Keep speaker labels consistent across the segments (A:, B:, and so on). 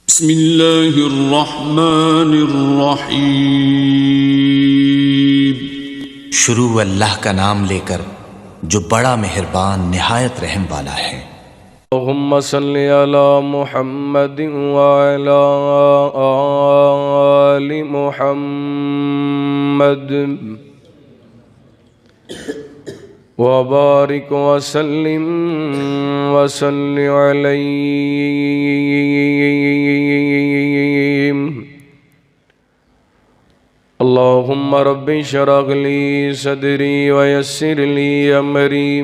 A: بسم اللہ الرحمن الرحیم۔
B: شروع اللہ کا نام لے کر جو بڑا مہربان نہایت رحم والا ہے۔
C: اللہم صلی علی محمد وعلی آل محمد وبارک وسلم وصلی علیہ۔ اللہم رب اشرح لی صدری ویسر لی امری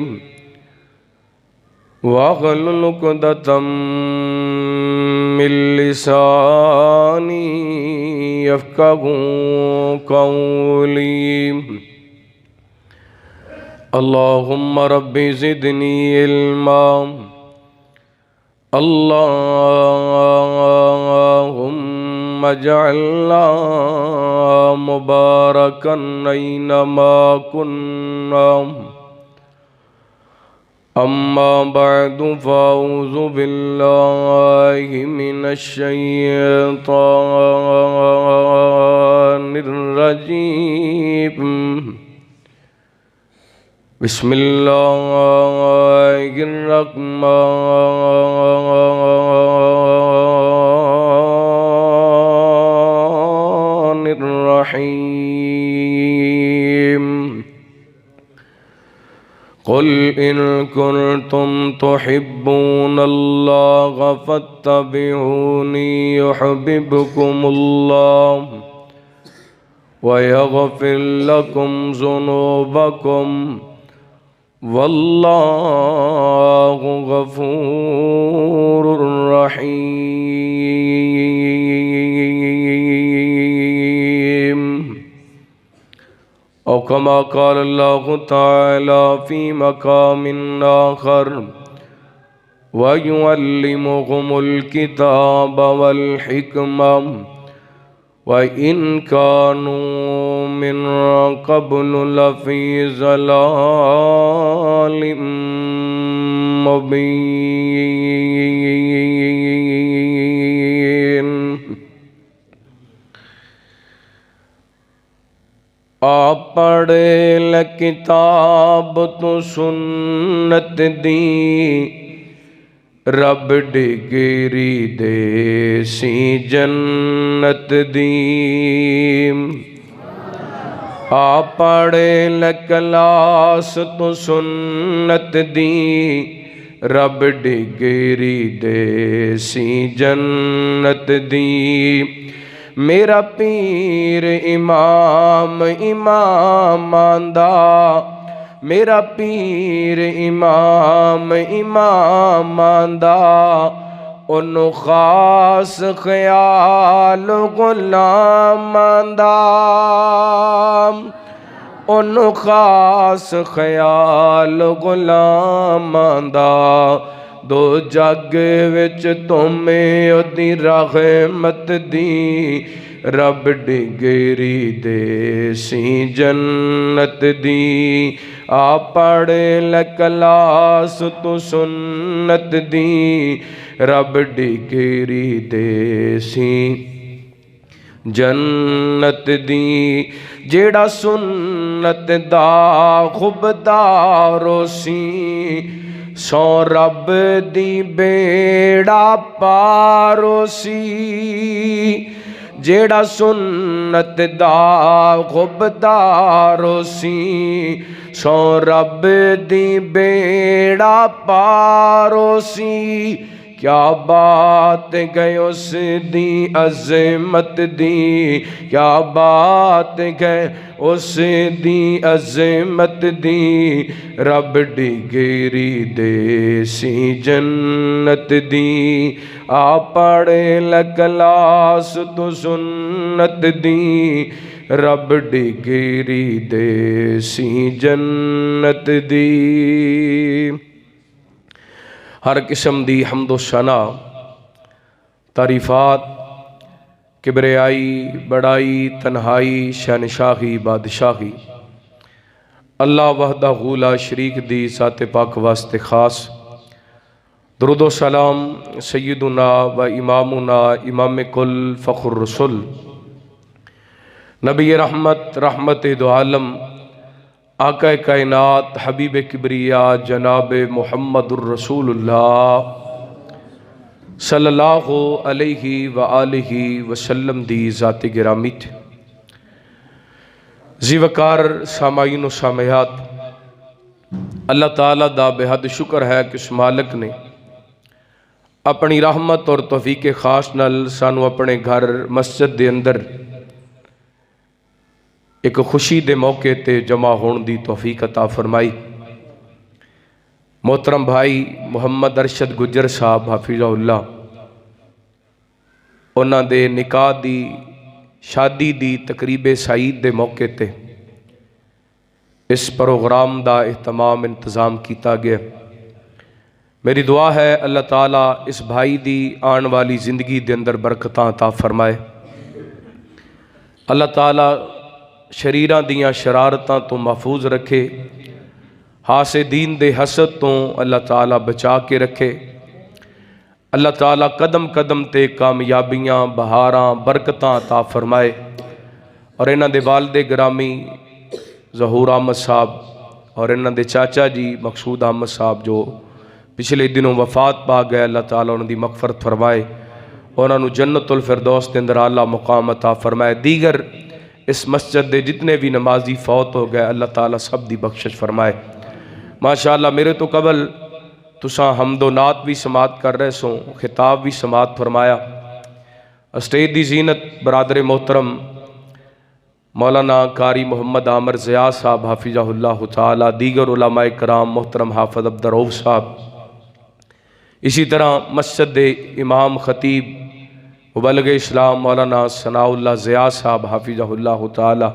C: واحلل عقدۃ من لسانی یفقہوا قولی۔ اللہم رب زدنی علما، اللہم اجعلنا مبارکا اینما کننا۔ اما بعد فاعوذ باللہ من الشیطان الرجیم۔ بسم اللہ الرحمن الرحیم۔ قل ان کنتم تحبون اللہ فاتبعونی یحببکم اللہ ویغفر لکم ذنوبکم واللہ غفور رحیم۔ او کما قال اللہ تعالی فی مقام آخر وَيُعَلِّمُهُمُ الْكِتَابَ وَالْحِكْمَةَ وَإِنْ كَانُوا مِنْ قَبْلُ لَفِي ضَلَالٍ مُبِينٍ۔ آپ پڑھے کتاب تو سنت دی، رب ڈگری دے سی جنت دی۔ آپ پڑھے کلاس تو سنت دی، رب ڈگری دے سی جنت دی۔ میرا پیر امام امام آندا، میرا پیر امام امام آندا، انہوں خاص خیال غلام آندا، انہوں خاص خیال غلام آندا۔ دو جگ وچ تمہیں اودی رحمت دی، رب ڈگری دے سی جنت دی۔ آپ پڑھے کلاس تو سنت دی، رب ڈگری دے سی جنت دی۔ جیڑا سنت دا خبدارو سی، سو رب دی بیڑا پارو سی۔ جیڑا سنت دا غبدارو سی، سو رب دی بیڑا پارو سی۔ کیا بات گئے اس دی عظمت دی، کیا بات گئے اس دی عظمت دی، رب ڈگری دے سی جنت دی۔ آپ پڑھے کلاس تو سنت دی، رب ڈگری دے سی جنت دی۔ ہر قسم دی حمد و ثنا، تعریفات، کبریائی، بڑائی، تنہائی، شہنشاہی، بادشاہی اللہ وحدہ لا شریک دی ذات پاک واسطے خاص۔ درود و سلام سیدنا و امامنا امام کل فخر الرسل نبی رحمت رحمت دو عالم آقا کائنات حبیب کبریا جناب محمد الرسول اللہ صلی اللہ علیہ وآلہ وسلم دی ذات گرامی تھے زیوکار سامعین و سامعات، اللہ تعالیٰ دا بے حد شکر ہے کہ اس مالک نے اپنی رحمت اور توفیق خاص نال سانو اپنے گھر مسجد دے اندر ایک خوشی دے موقع تے جمع ہون دی توفیق عطا فرمائی۔ محترم بھائی محمد ارشد گجر صاحب حفظہ اللہ، انہاں دے نکاح دی شادی دی تقریب سعید دے موقع تے اس پروگرام دا اہتمام انتظام کیتا گیا۔ میری دعا ہے اللہ تعالیٰ اس بھائی دی آن والی زندگی دے اندر برکتاں عطا فرمائے، اللہ تعالیٰ شریراں دیاں شرارتاں تو محفوظ رکھے، حاسدین دے حسد تو اللہ تعالیٰ بچا کے رکھے، اللہ تعالیٰ قدم قدم تے کامیابیاں بہاراں برکتاں عطا فرمائے، اور انہاں دے والد گرامی ظہور احمد صاحب اور انہاں دے چاچا جی مقصود احمد صاحب جو پچھلے دنوں وفات پا گئے، اللہ تعالیٰ انہاں دی مغفرت فرمائے، انہاں نو جنت الفردوس دے اندر اعلیٰ مقام عطا فرمائے۔ دیگر اس مسجد دے جتنے بھی نمازی فوت ہو گئے اللہ تعالیٰ سب دی بخشش فرمائے۔ ماشاءاللہ میرے تو قبل تساں حمد و نعت بھی سماعت کر رہے سو، خطاب بھی سماعت فرمایا۔ اسٹیج دی زینت برادر محترم مولانا قاری محمد عامر ضیاء صاحب حافظہ اللہ تعالیٰ، دیگر علماء کرام محترم حافظ عبدالرؤف صاحب، اسی طرح مسجد امام خطیب مبلغ اسلام مولانا ثناء اللہ ضیاء صاحب حافظہ اللہ تعالیٰ،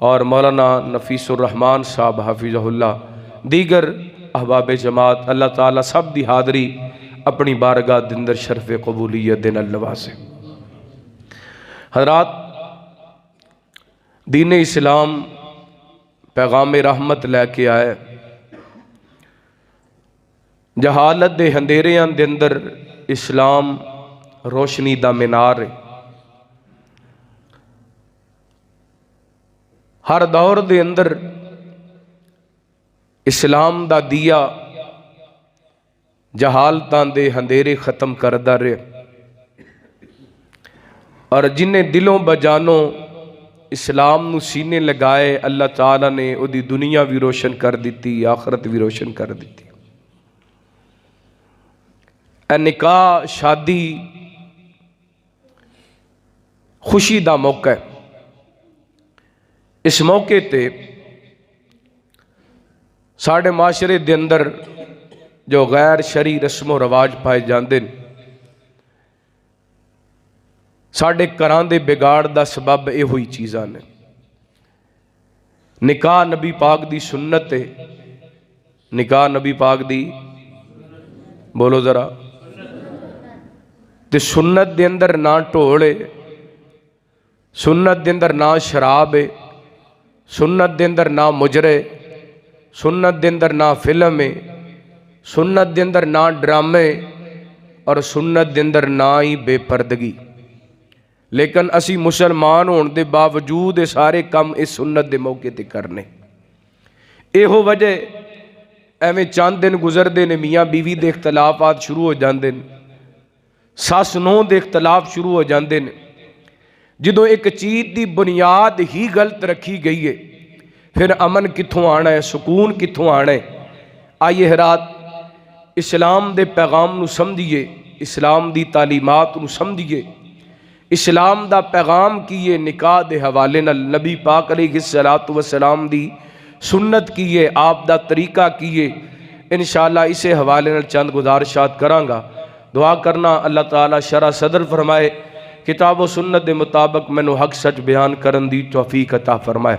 C: اور مولانا نفیس الرحمن صاحب حافظہ اللہ، دیگر احباب جماعت، اللہ تعالیٰ سب دی حاضری اپنی بارگاہ دے اندر شرف قبولیت دے نال نوازے۔ حضرات، دین اسلام پیغام رحمت لے کے آئے، جہالت دے اندھیریاں دے اندر اسلام روشنی دا مینار ہے۔ ہر دور دے اندر اسلام دا دیا جہالتاں دے اندھیرے ختم کردا رہے، اور جنہیں دلوں بجانوں اسلام نو سینے لگائے اللہ تعالیٰ نے او دی دنیا بھی روشن کر دیتی، آخرت بھی روشن کر دیتی۔ اے نکاح شادی خوشی دا موقع ہے، اس موقع تے ساڑھے معاشرے دے اندر جو غیر شرعی رسم و رواج پائے جاندے ساڑھے گھراں دے بگاڑ دا سبب اے ہوئی چیزاں نے۔ نکاح نبی پاک دی سنت ہے، نکاح نبی پاک دی بولو ذرا، تے سنت دے اندر نہ ٹوڑے، سنت دے اندر نہ شراب ہے، سنت دے اندر نہ مجرے، سنت دے اندر نہ فلم ہے، سنت دے اندر نہ ڈرامے، اور سنت دے اندر نہ ہی بے پردگی۔ لیکن اسی مسلمان ہون دے باوجود سارے کم اس سنت دے موقع تے کرنے۔ ایہو وجہ ایویں چند دن گزردے نے میاں بیوی دے اختلافات شروع ہو جاندے نے، ساس نو دے اختلاف شروع ہو جاندے نے۔ جدوں ایک چیز دی بنیاد ہی غلط رکھی گئی ہے، پھر امن کتھوں آنا ہے، سکون کتھوں آنا ہے۔ آئیے حضرات، اسلام دے پیغام نو سمجھیے، اسلام دی تعلیمات نو سمجھیے، اسلام دا پیغام کیے نکاح دے حوالے نال، نبی پاک علیہ السلام دی سنت کیے، آپ دا طریقہ کیے۔ انشاءاللہ اسے حوالے نال چند گزارشات کرانگا۔ دعا کرنا اللہ تعالیٰ شرح صدر فرمائے، کتاب و سنت دے مطابق مینوں حق سچ بیان کرن دی توفیق عطا فرمائے۔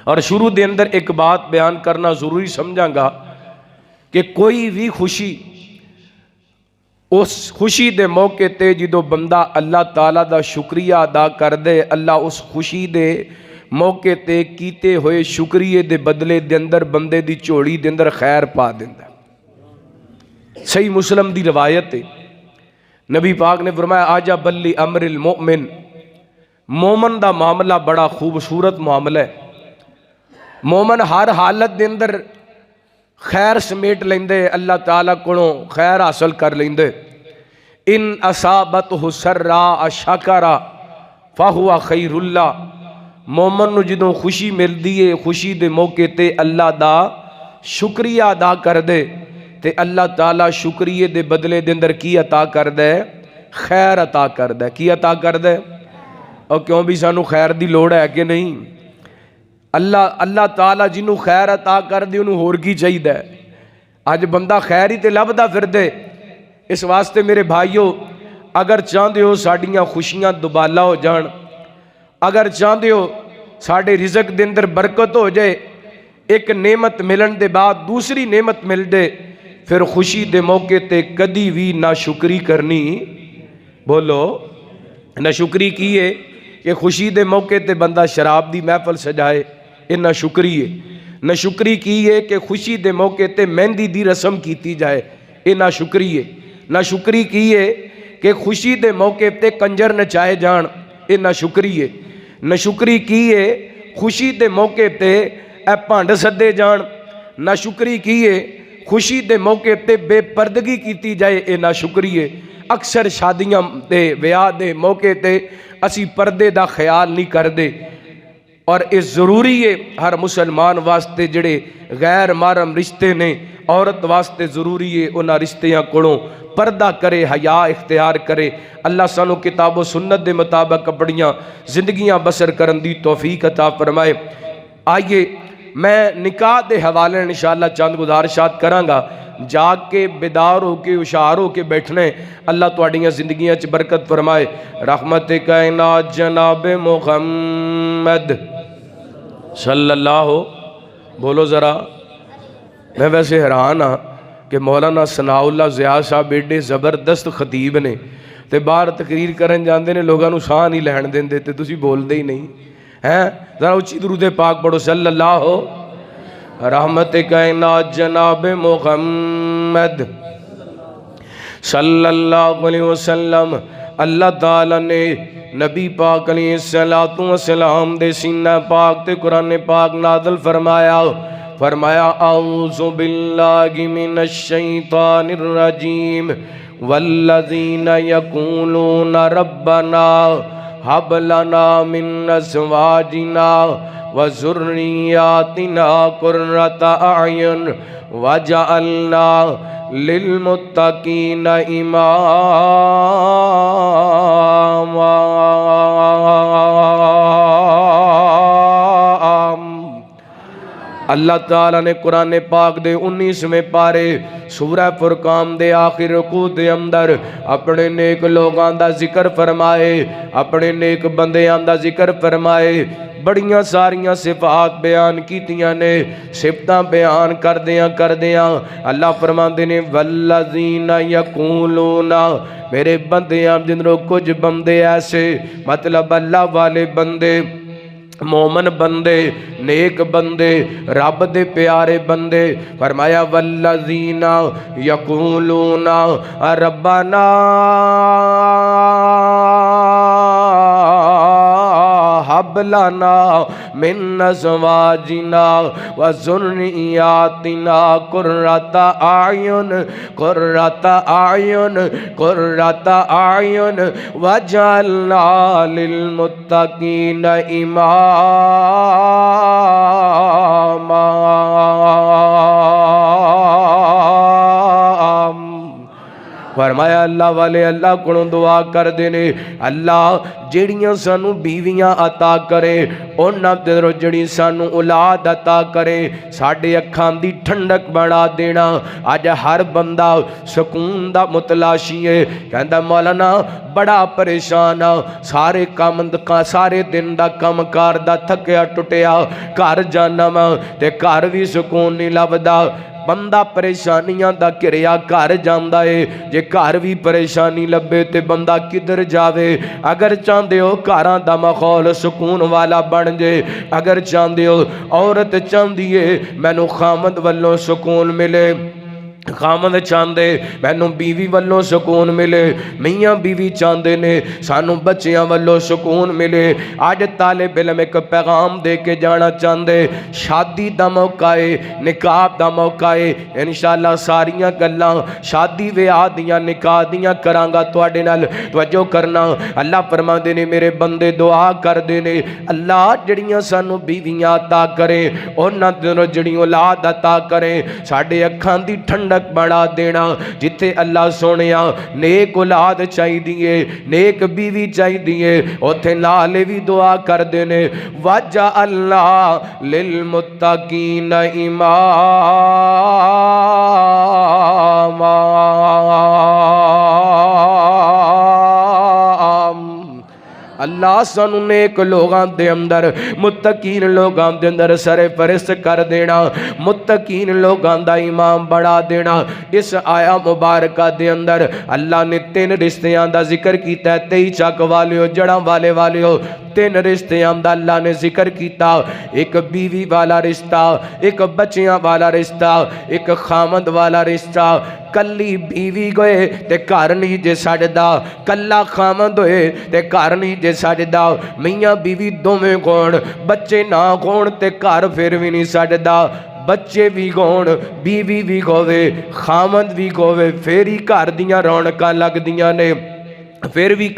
C: اور شروع دے اندر ایک بات بیان کرنا ضروری سمجھاں گا کہ کوئی بھی خوشی، اس خوشی دے موقع تے جدو بندہ اللہ تعالیٰ دا شکریہ ادا کر دے، اللہ اس خوشی دے موقع تے کیتے ہوئے شکریہ دے بدلے دے اندر بندے دی چوڑی دے اندر خیر پا دیندا۔ صحیح مسلم دی روایت ہے، نبی پاک نے فرمایا آجا بلی امر المؤمن، مومن دا معاملہ بڑا خوبصورت معاملہ ہے۔ مومن ہر حالت دے اندر خیر سمیٹ لیندے، اللہ تعالیٰ کولوں خیر حاصل کر لیندے۔ ان اصابتہ سرا شکرا فہو خیر اللہ، مومن نو جدوں خوشی ملدی ہے، خوشی دے موقع تے اللہ دا شکریہ ادا کر دے تے اللہ تعالیٰ شکریہ دے بدلے دے اندر کی عطا کر دے؟ خیر عطا کر دے۔ کی عطا کر دے؟ اور کیوں بھی سانو خیر دی لوڑ ہے کہ نہیں؟ اللہ تعالیٰ جنوں خیر عطا کر دے انہوں ہور کی چاہیے؟ اج بندہ خیر ہی تے لبدا پھر دے۔ اس واسطے میرے بھائیو، اگر چاہندے ہو ساڈیاں خوشیاں دوبالا ہو جان، اگر چاہندے ہو ساڈے رزق دے اندر برکت ہو جائے، ایک نعمت ملن دے بعد دوسری نعمت مل دے، پھر خوشی دے موقع تے کدی بھی نہ شکری کرنی، بولو نہ شکری کی ہے کہ خوشی دے موقع تے بندہ شراب دی محفل سجائے، یہ نہ شکری ہے۔ نہ شکری کی ہے کہ خوشی دے موقع تے مہندی دی رسم کیتی جائے، یہ نہ شکری ہے۔ نہ شکری کی ہے کہ خوشی دے موقع تے کنجر نچائے جان، یہ نہ شکری ہے۔ نہ شکری کی ہے خوشی دے موقع تے اے بھانڈ سدے جان، نہ شکری کی ہے خوشی دے موقع تے بے پردگی کیتی جائے، یہ نہ شکری ہے۔ اکثر شادیاں دے ویاہ دے موقع تے اسی پردے دا خیال نہیں کر دے، اور اس ضروری ہے ہر مسلمان واسطے جڑے غیر محرم رشتے نے، عورت واسطے ضروری ہے انہاں رشتیاں کولوں پردہ کرے، حیا اختیار کرے۔ اللہ سانو کتاب و سنت دے مطابق اپنیاں زندگیاں بسر کرن دی توفیق عطا فرمائے۔ آئیے میں نکاح دے حوالے انشاءاللہ چند گزارشات کراں گا، جاگ کے بیدار ہو کے ہوشیار ہو کے بیٹھنے، اللہ تواڈیاں زندگیاں چ برکت فرمائے۔ رحمت کائنات جناب محمد صلی اللہ ہو، بولو ذرا۔ میں ویسے حیران ہاں کہ مولانا ثناء اللہ ضیاء صاحب ایڈے زبردست خطیب نے تے باہر تقریر کرن جاندے نے، لوگاں نو ساہ نہیں لہن دیندے تے تسی بولدے ہی نہیں ہیں۔ ذرا اچھی درود پاک پڑھو، صلی اللہ ہو۔ رحمت کائنات جناب محمد صلی اللہ علیہ وسلم، اللہ تعالیٰ نے نبی پاک علیہ السلام دے سینہ پاک تے قرآن پاک نازل فرمایا اعوذ باللہ من الشیطان الرجیم والذین یقولون ربنا حب لنا من ازواجنا وذریاتنا قرۃ اعین وجعلنا للمتقین اماما۔ اللہ تعالیٰ نے قرآن پاک دے 19ویں پارے سورہ فرقان دے آخر رکوع دے اندر اپنے نیک لوگاں دا ذکر فرمائے، اپنے نیک بندیاں دا ذکر فرمائے، بڑیاں ساریاں صفات بیان کیتیاں نے۔ صفتاں بیان کردیاں اللہ فرماندے نے والذین یقولون، میرے بندیاں جنہوں کچھ بندے ایسے، مطلب اللہ والے بندے، مومن بندے، نیک بندے، رب دے پیارے بندے، فرمایا والذین یقولون ربنا حب لنا من ازواجنا وذریاتنا قرۃ اعین وجعلنا للمتقین اماما۔ فرمایا اللہ والے اللہ کو دعا کر دینے، اللہ جیڑیاں سانو بیویاں عطا کرے، انہاں دے جڑی سانو اولاد عطا کرے، ساڈے اکھاں دی ٹھنڈک بنا دینا۔ اج ہر بندہ سکون دا متلاشی ہے، کہندا مولانا بڑا پریشان ہاں، سارے دن دا کم کار دا تھکیا ٹٹیا گھر جانا وا تے گھر بھی سکون نہیں لبدا۔ بندہ پریشانیاں دا کریا گھر جاندا ہے، جے گھر بھی پریشانی لبے تے بندہ کدھر جاوے؟ اگر چاہندے ہو گھراں دا ماحول سکون والا بن جے، اگر چاہندے ہو عورت چاہندی ہے مینوں خامد والوں سکون ملے، خامد چاہتے مینوں بیوی والوں سکون ملے، میاں بیوی چاہتے نے سانوں بچیاں والوں سکون ملے۔ آج طالب علم ایک پیغام دے کے جانا چاہتے، شادی دا موقع ہے، نکاح دا موقع ہے، انشاءاللہ ساریاں گلاں شادی ویاہ دیاں نکاح دیاں کرانگا تواڈے نال۔ توجہ کرنا، اللہ فرماندے نے میرے بندے دعا کر دے نے اللہ جڑیاں سانوں بیویاں عطا کرے، انہاں دنوں جڑی اولاد عطا کرے، ساڈے اکھاں دی ٹھنڈک بڑھا دینا۔ جتھے اللہ سونیا نیک اولاد چاہی دیئے، نیک بیوی چاہی دیئے، اوتھے نالے بھی دعا کر دینے وَجَعَلْنَا لِلْمُتَّقِينَ إِمَامًا۔ اللہ سانو نیک لوگاں دے اندر، متقین لوگاں دے اندر سر فرست کر دینا، متقین لوگاں دا امام بڑھا دینا۔ اس آیا مبارکہ دے اندر اللہ نے 3 رشتیاں دا ذکر کیتا ہے، 23 چک والیو جڑاں والیو 3 رشتیاں دا اللہ نے ذکر کیتا، ایک بیوی والا رشتہ، ایک بچیاں والا رشتہ، ایک خامد والا رشتہ۔ کلی بیوی گئے تے گھر نہیں جے ساڑدا، کلا خامد ہوئے تے گھر نہیں جے ساڑدا، میاں بیوی دوویں گون، بچے نہ گون تے گھر پھر بھی نہیں ساڑدا۔ بچے بھی گون، بیوی بھی گوے، خامد بھی گوے، پھیری گھر دیاں رونقاں لگ دیاں نے، پھیری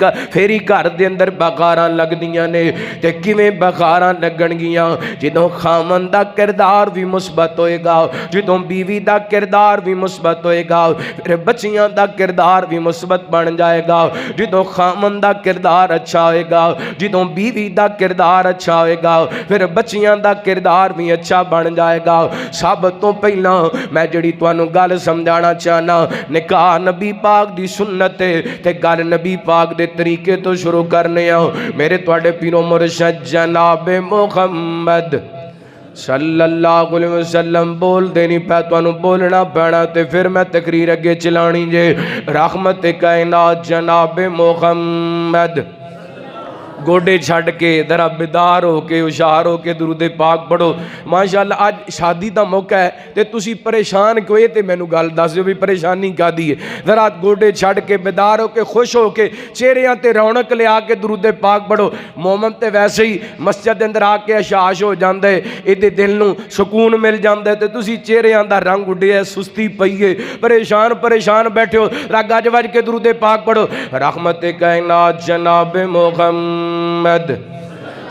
C: گھر دے اندر بغاراں لگ دیاں نے۔ تے کیویں بغاراں لگن گیاں؟ جدوں خامن دا کردار بھی مثبت ہوئے گا، جدوں بیوی دا کردار بھی مثبت ہوئے گا، پھر بچیاں دا کردار بھی مثبت بن جائے گا۔ جدوں خامن دا کردار اچھا ہوئے گا، جدوں بیوی دا کردار اچھا ہوئے گا، پھر بچیاں دا کردار بھی اچھا بن جائے گا۔ سب تو پہلا میں جڑی تانوں گل سمجھانا چاہنا، نکاح نبی پاک دی سنت ہے تے گل نبی پاک دے طریقے تو شروع کرنے آؤ۔ میرے توڑے پیرو مرشد جناب محمد صلی اللہ علیہ وسلم بول دینی پہ تو انہوں بولنا پینا تے پھر میں تقریر اگے چلانی جے۔ رحمت کائنات جناب محمد گوڑے چھڑ کے ذرا بیدار ہو کے ہوشیار ہو کے درود پاک پڑھو۔ ماشاءاللہ آج شادی دا موقع ہے تے تسی پریشان کوئے تے میں نو گل دس جو بھی پریشانی کا دیئے، ذرا گوڑے چھڑ کے بیدار ہو کے خوش ہو کے چہریاں تے رونق لے آکے درود پاک پڑھو۔ مومن تے ویسے ہی مسجد اندر آکے اشاش ہو جاندے، ایدے دل نو سکون مل جاندے تے تسی چہریاں دا رنگ اڈے ہے، سستی پئیے، پریشان بیٹھے ہو، ذرا گج وج کے درود پاک پڑھو۔ رحمت کائنات جناب محمد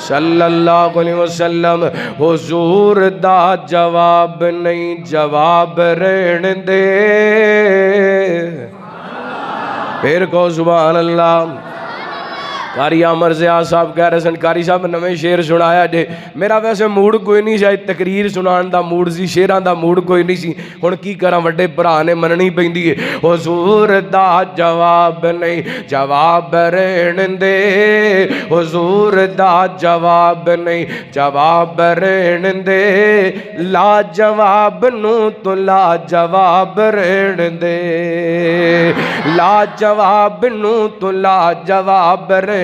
C: صلی اللہ علیہ وسلم حضور دا جواب نہیں جواب رہن دے، پھر کو سبحان اللہ۔ کاری عامر زیاد صاحب کہہ رہے سن کاری صاحب نویں شیر سنایا جے، میرا ویسے موڑ کوئی نہیں شاید تقریر سنان دا موڑ سی، شیران دا موڑ کوئی نہیں سی، ہن کی کراں وڈے بھرا نے مننی پیندی ہے۔ حضور دا جواب نہیں جواب رہن دے، حضور دا جواب نہیں جواب رہن دے، لا جواب نو تو لا جواب رہن دے، لا جواب نو تو لا جواب رہن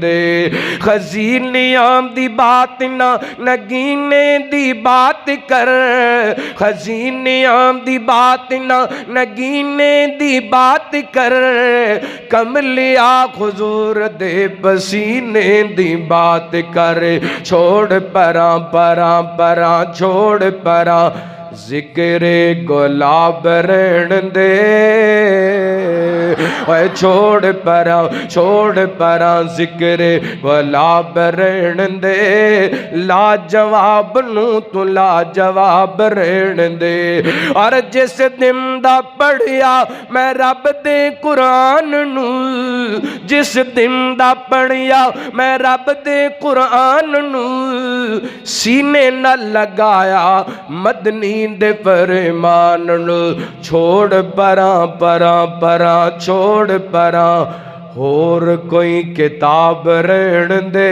C: دے۔ خزینیاں دی بات نہ نگینے دی بات کر، خزینیاں دی بات نہ نگینے دی بات کر، کملیا حضور دے پسینے دی بات کر، چھوڑ پراں پراں پراں چھوڑ پراں ذکر گلاب رہن دے، اے چھوڑ پراں ذکر گلاب رہن دے، لا جواب نو تو لا جواب رہن دے۔ اور جس دن دا پڑھیا میں رب دے قرآن نو، جس دن دا پڑھیا میں رب دے قرآن نو، سینے نہ لگایا مدنی دے فرمان نو، چھوڑ پراں پراں پراں چھوڑ پراں اور کوئی کتاب رہن دے،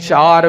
C: 4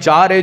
C: 4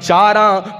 C: 4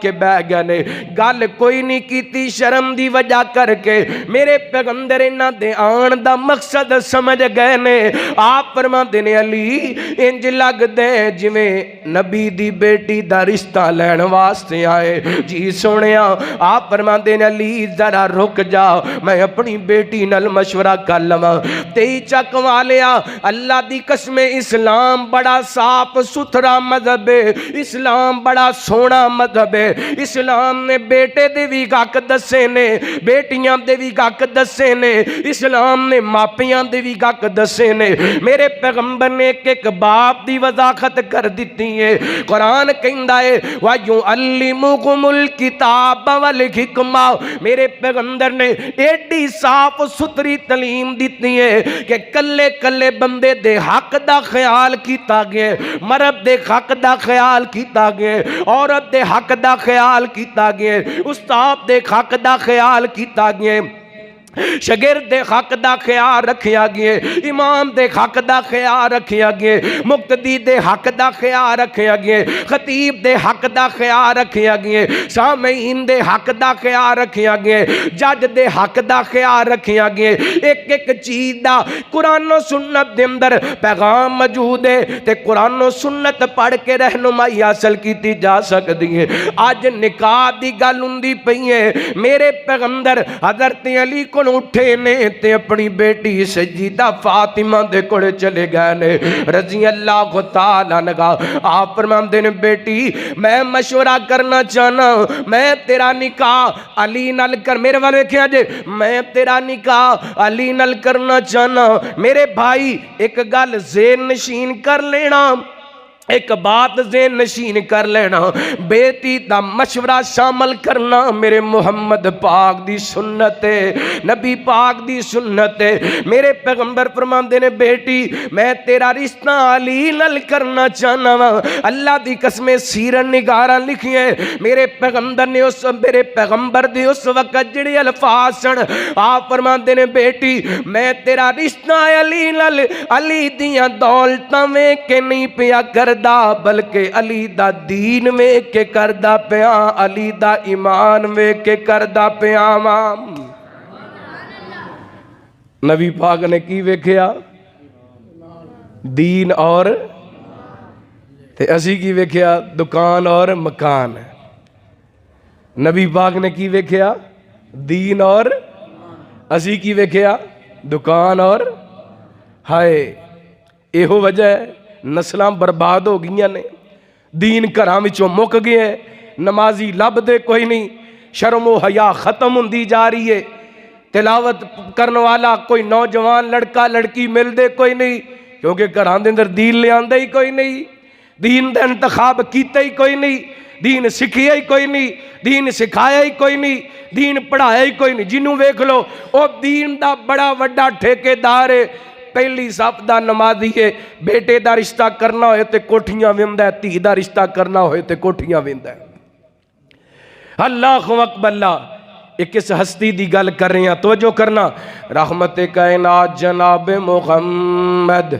C: کے بہ گئے نے گل کوئی نہیں کیتی شرم دی وجہ کر کے میرے پیغمبر انہاں دے آن دا مقصد سمجھ گئے نے آپ فرماندے نے علی انج لگ دے جویں نبی دی بیٹی دا رشتہ لین واسطے آئے جی سونیا آپ فرماندے نے علی ذرا رک جا میں اپنی بیٹی نال مشورہ کر لواں تئی چک والیا اللہ دی قسم اسلام بڑا صاف ستھرا مذہب ہے اسلام بڑا سونا مذہب ہے اسلام نے بیٹے دے بھی حق دسے نے بیٹیاں دے بھی حق دسے نے اسلام نے ماپیاں دے بھی حق دسے نے میرے پیغمبر نے ایک ایک باپ دی وضاحت کر دیتی ہے قرآن کہندا ہے وَيُعَلِّمُكُمُ الْكِتَابَ وَالْحِکْمَةَ میرے پیغمبر نے ایڈی صاف ستھری تعلیم دیتی ہے کہ کلے کلے بندے دے حق دا خیال کیتا گئے مرد دے حق دا خیال کیتا گئے عورت دے حق دا خیال کیتا گئے استاد دے حق دا خیال کیتا گئے شاگرد دے حق دا خیال رکھیا گئے امام دے حق دا خیال رکھیا گئے مقتدی دے حق دا خیال رکھیا گئے خطیب دے حق دا خیال رکھیا گئے سامعین دے حق دا خیال رکھیا گئے جج دے حق دا خیال رکھیا گئے ایک ایک چیز دا قرآن و سنت دے اندر پیغام موجود ہے تے قرآن و سنت پڑھ کے رہنمائی حاصل کیتی جا سکتی ہے آج نکاح دی گل ہوندی پئی ہے میرے پیغمبر حضرت علی کو اٹھے نے تے اپنی بیٹی سیدہ فاطمہ دے کڑے چلے گئے نے رضی اللہ تعالیٰ عنہا آپ فرماندے نے بیٹی میں مشورہ کرنا چاہنا میں تیرا نکاح علی نال کر میرے والے کیا جے میں تیرا نکاح علی نال کرنا چاہنا میرے بھائی ایک گل ذہن نشین کر لینا ایک بات ذہن نشین کر لینا بیٹی دا مشورہ شامل کرنا میرے محمد پاک دی سنت ہے نبی پاک دی سنت ہے میرے پیغمبر فرماندے نے بیٹی میں تیرا رشتہ علی نال کرنا چاہنا وا اللہ دی قسم سیرت نگاراں لکھی ہے میرے پیغمبر نے میرے پیغمبر دی اس وقت جڑے الفاظ سن آپ فرماندے نے بیٹی میں تیرا رشتہ علی نال علی دیاں دولتاں ویکھ کے نہیں پیا کر بلکہ علی دا دین میں کے کردہ پیا علی دا ایمان میں کے کردہ پیا نبی پاک نے کی ویکھیا دین اور تے اسی کی ویکھیا دکان اور مکان نبی پاک نے کی ویکھیا دین اور اسی کی ویکھیا دکان اور ہائے ایہو وجہ ہے نسلاں برباد ہو گئیاں نے دین گھراں وچوں مک گئے نمازی لب دے کوئی نہیں شرم و حیا ختم ہوندی جا رہی ہے تلاوت کرنے والا کوئی نوجوان لڑکا لڑکی مل دے کوئی نہیں کیونکہ گھراں دے اندر دین لے آندا ہی کوئی نہیں دین دا انتخاب کیتا ہی کوئی نہیں دین سکھیا ہی کوئی نہیں دین سکھایا ہی کوئی نہیں دین پڑھایا ہی کوئی نہیں جنوں ویکھ لو او دین دا بڑا وڈا ٹھیکیدار ہے پہلی صف دا نمازی ہے بیٹے دا رشتہ کرنا ہوئے تے کوٹھیاں ویندا ہے دھی دا رشتہ کرنا ہوئے تے کوٹھیاں ویندا ہے اللہ اکبر اللہ ایک اس ہستی دی گل کر رہے ہیں توجہ کرنا رحمت کائنات جناب محمد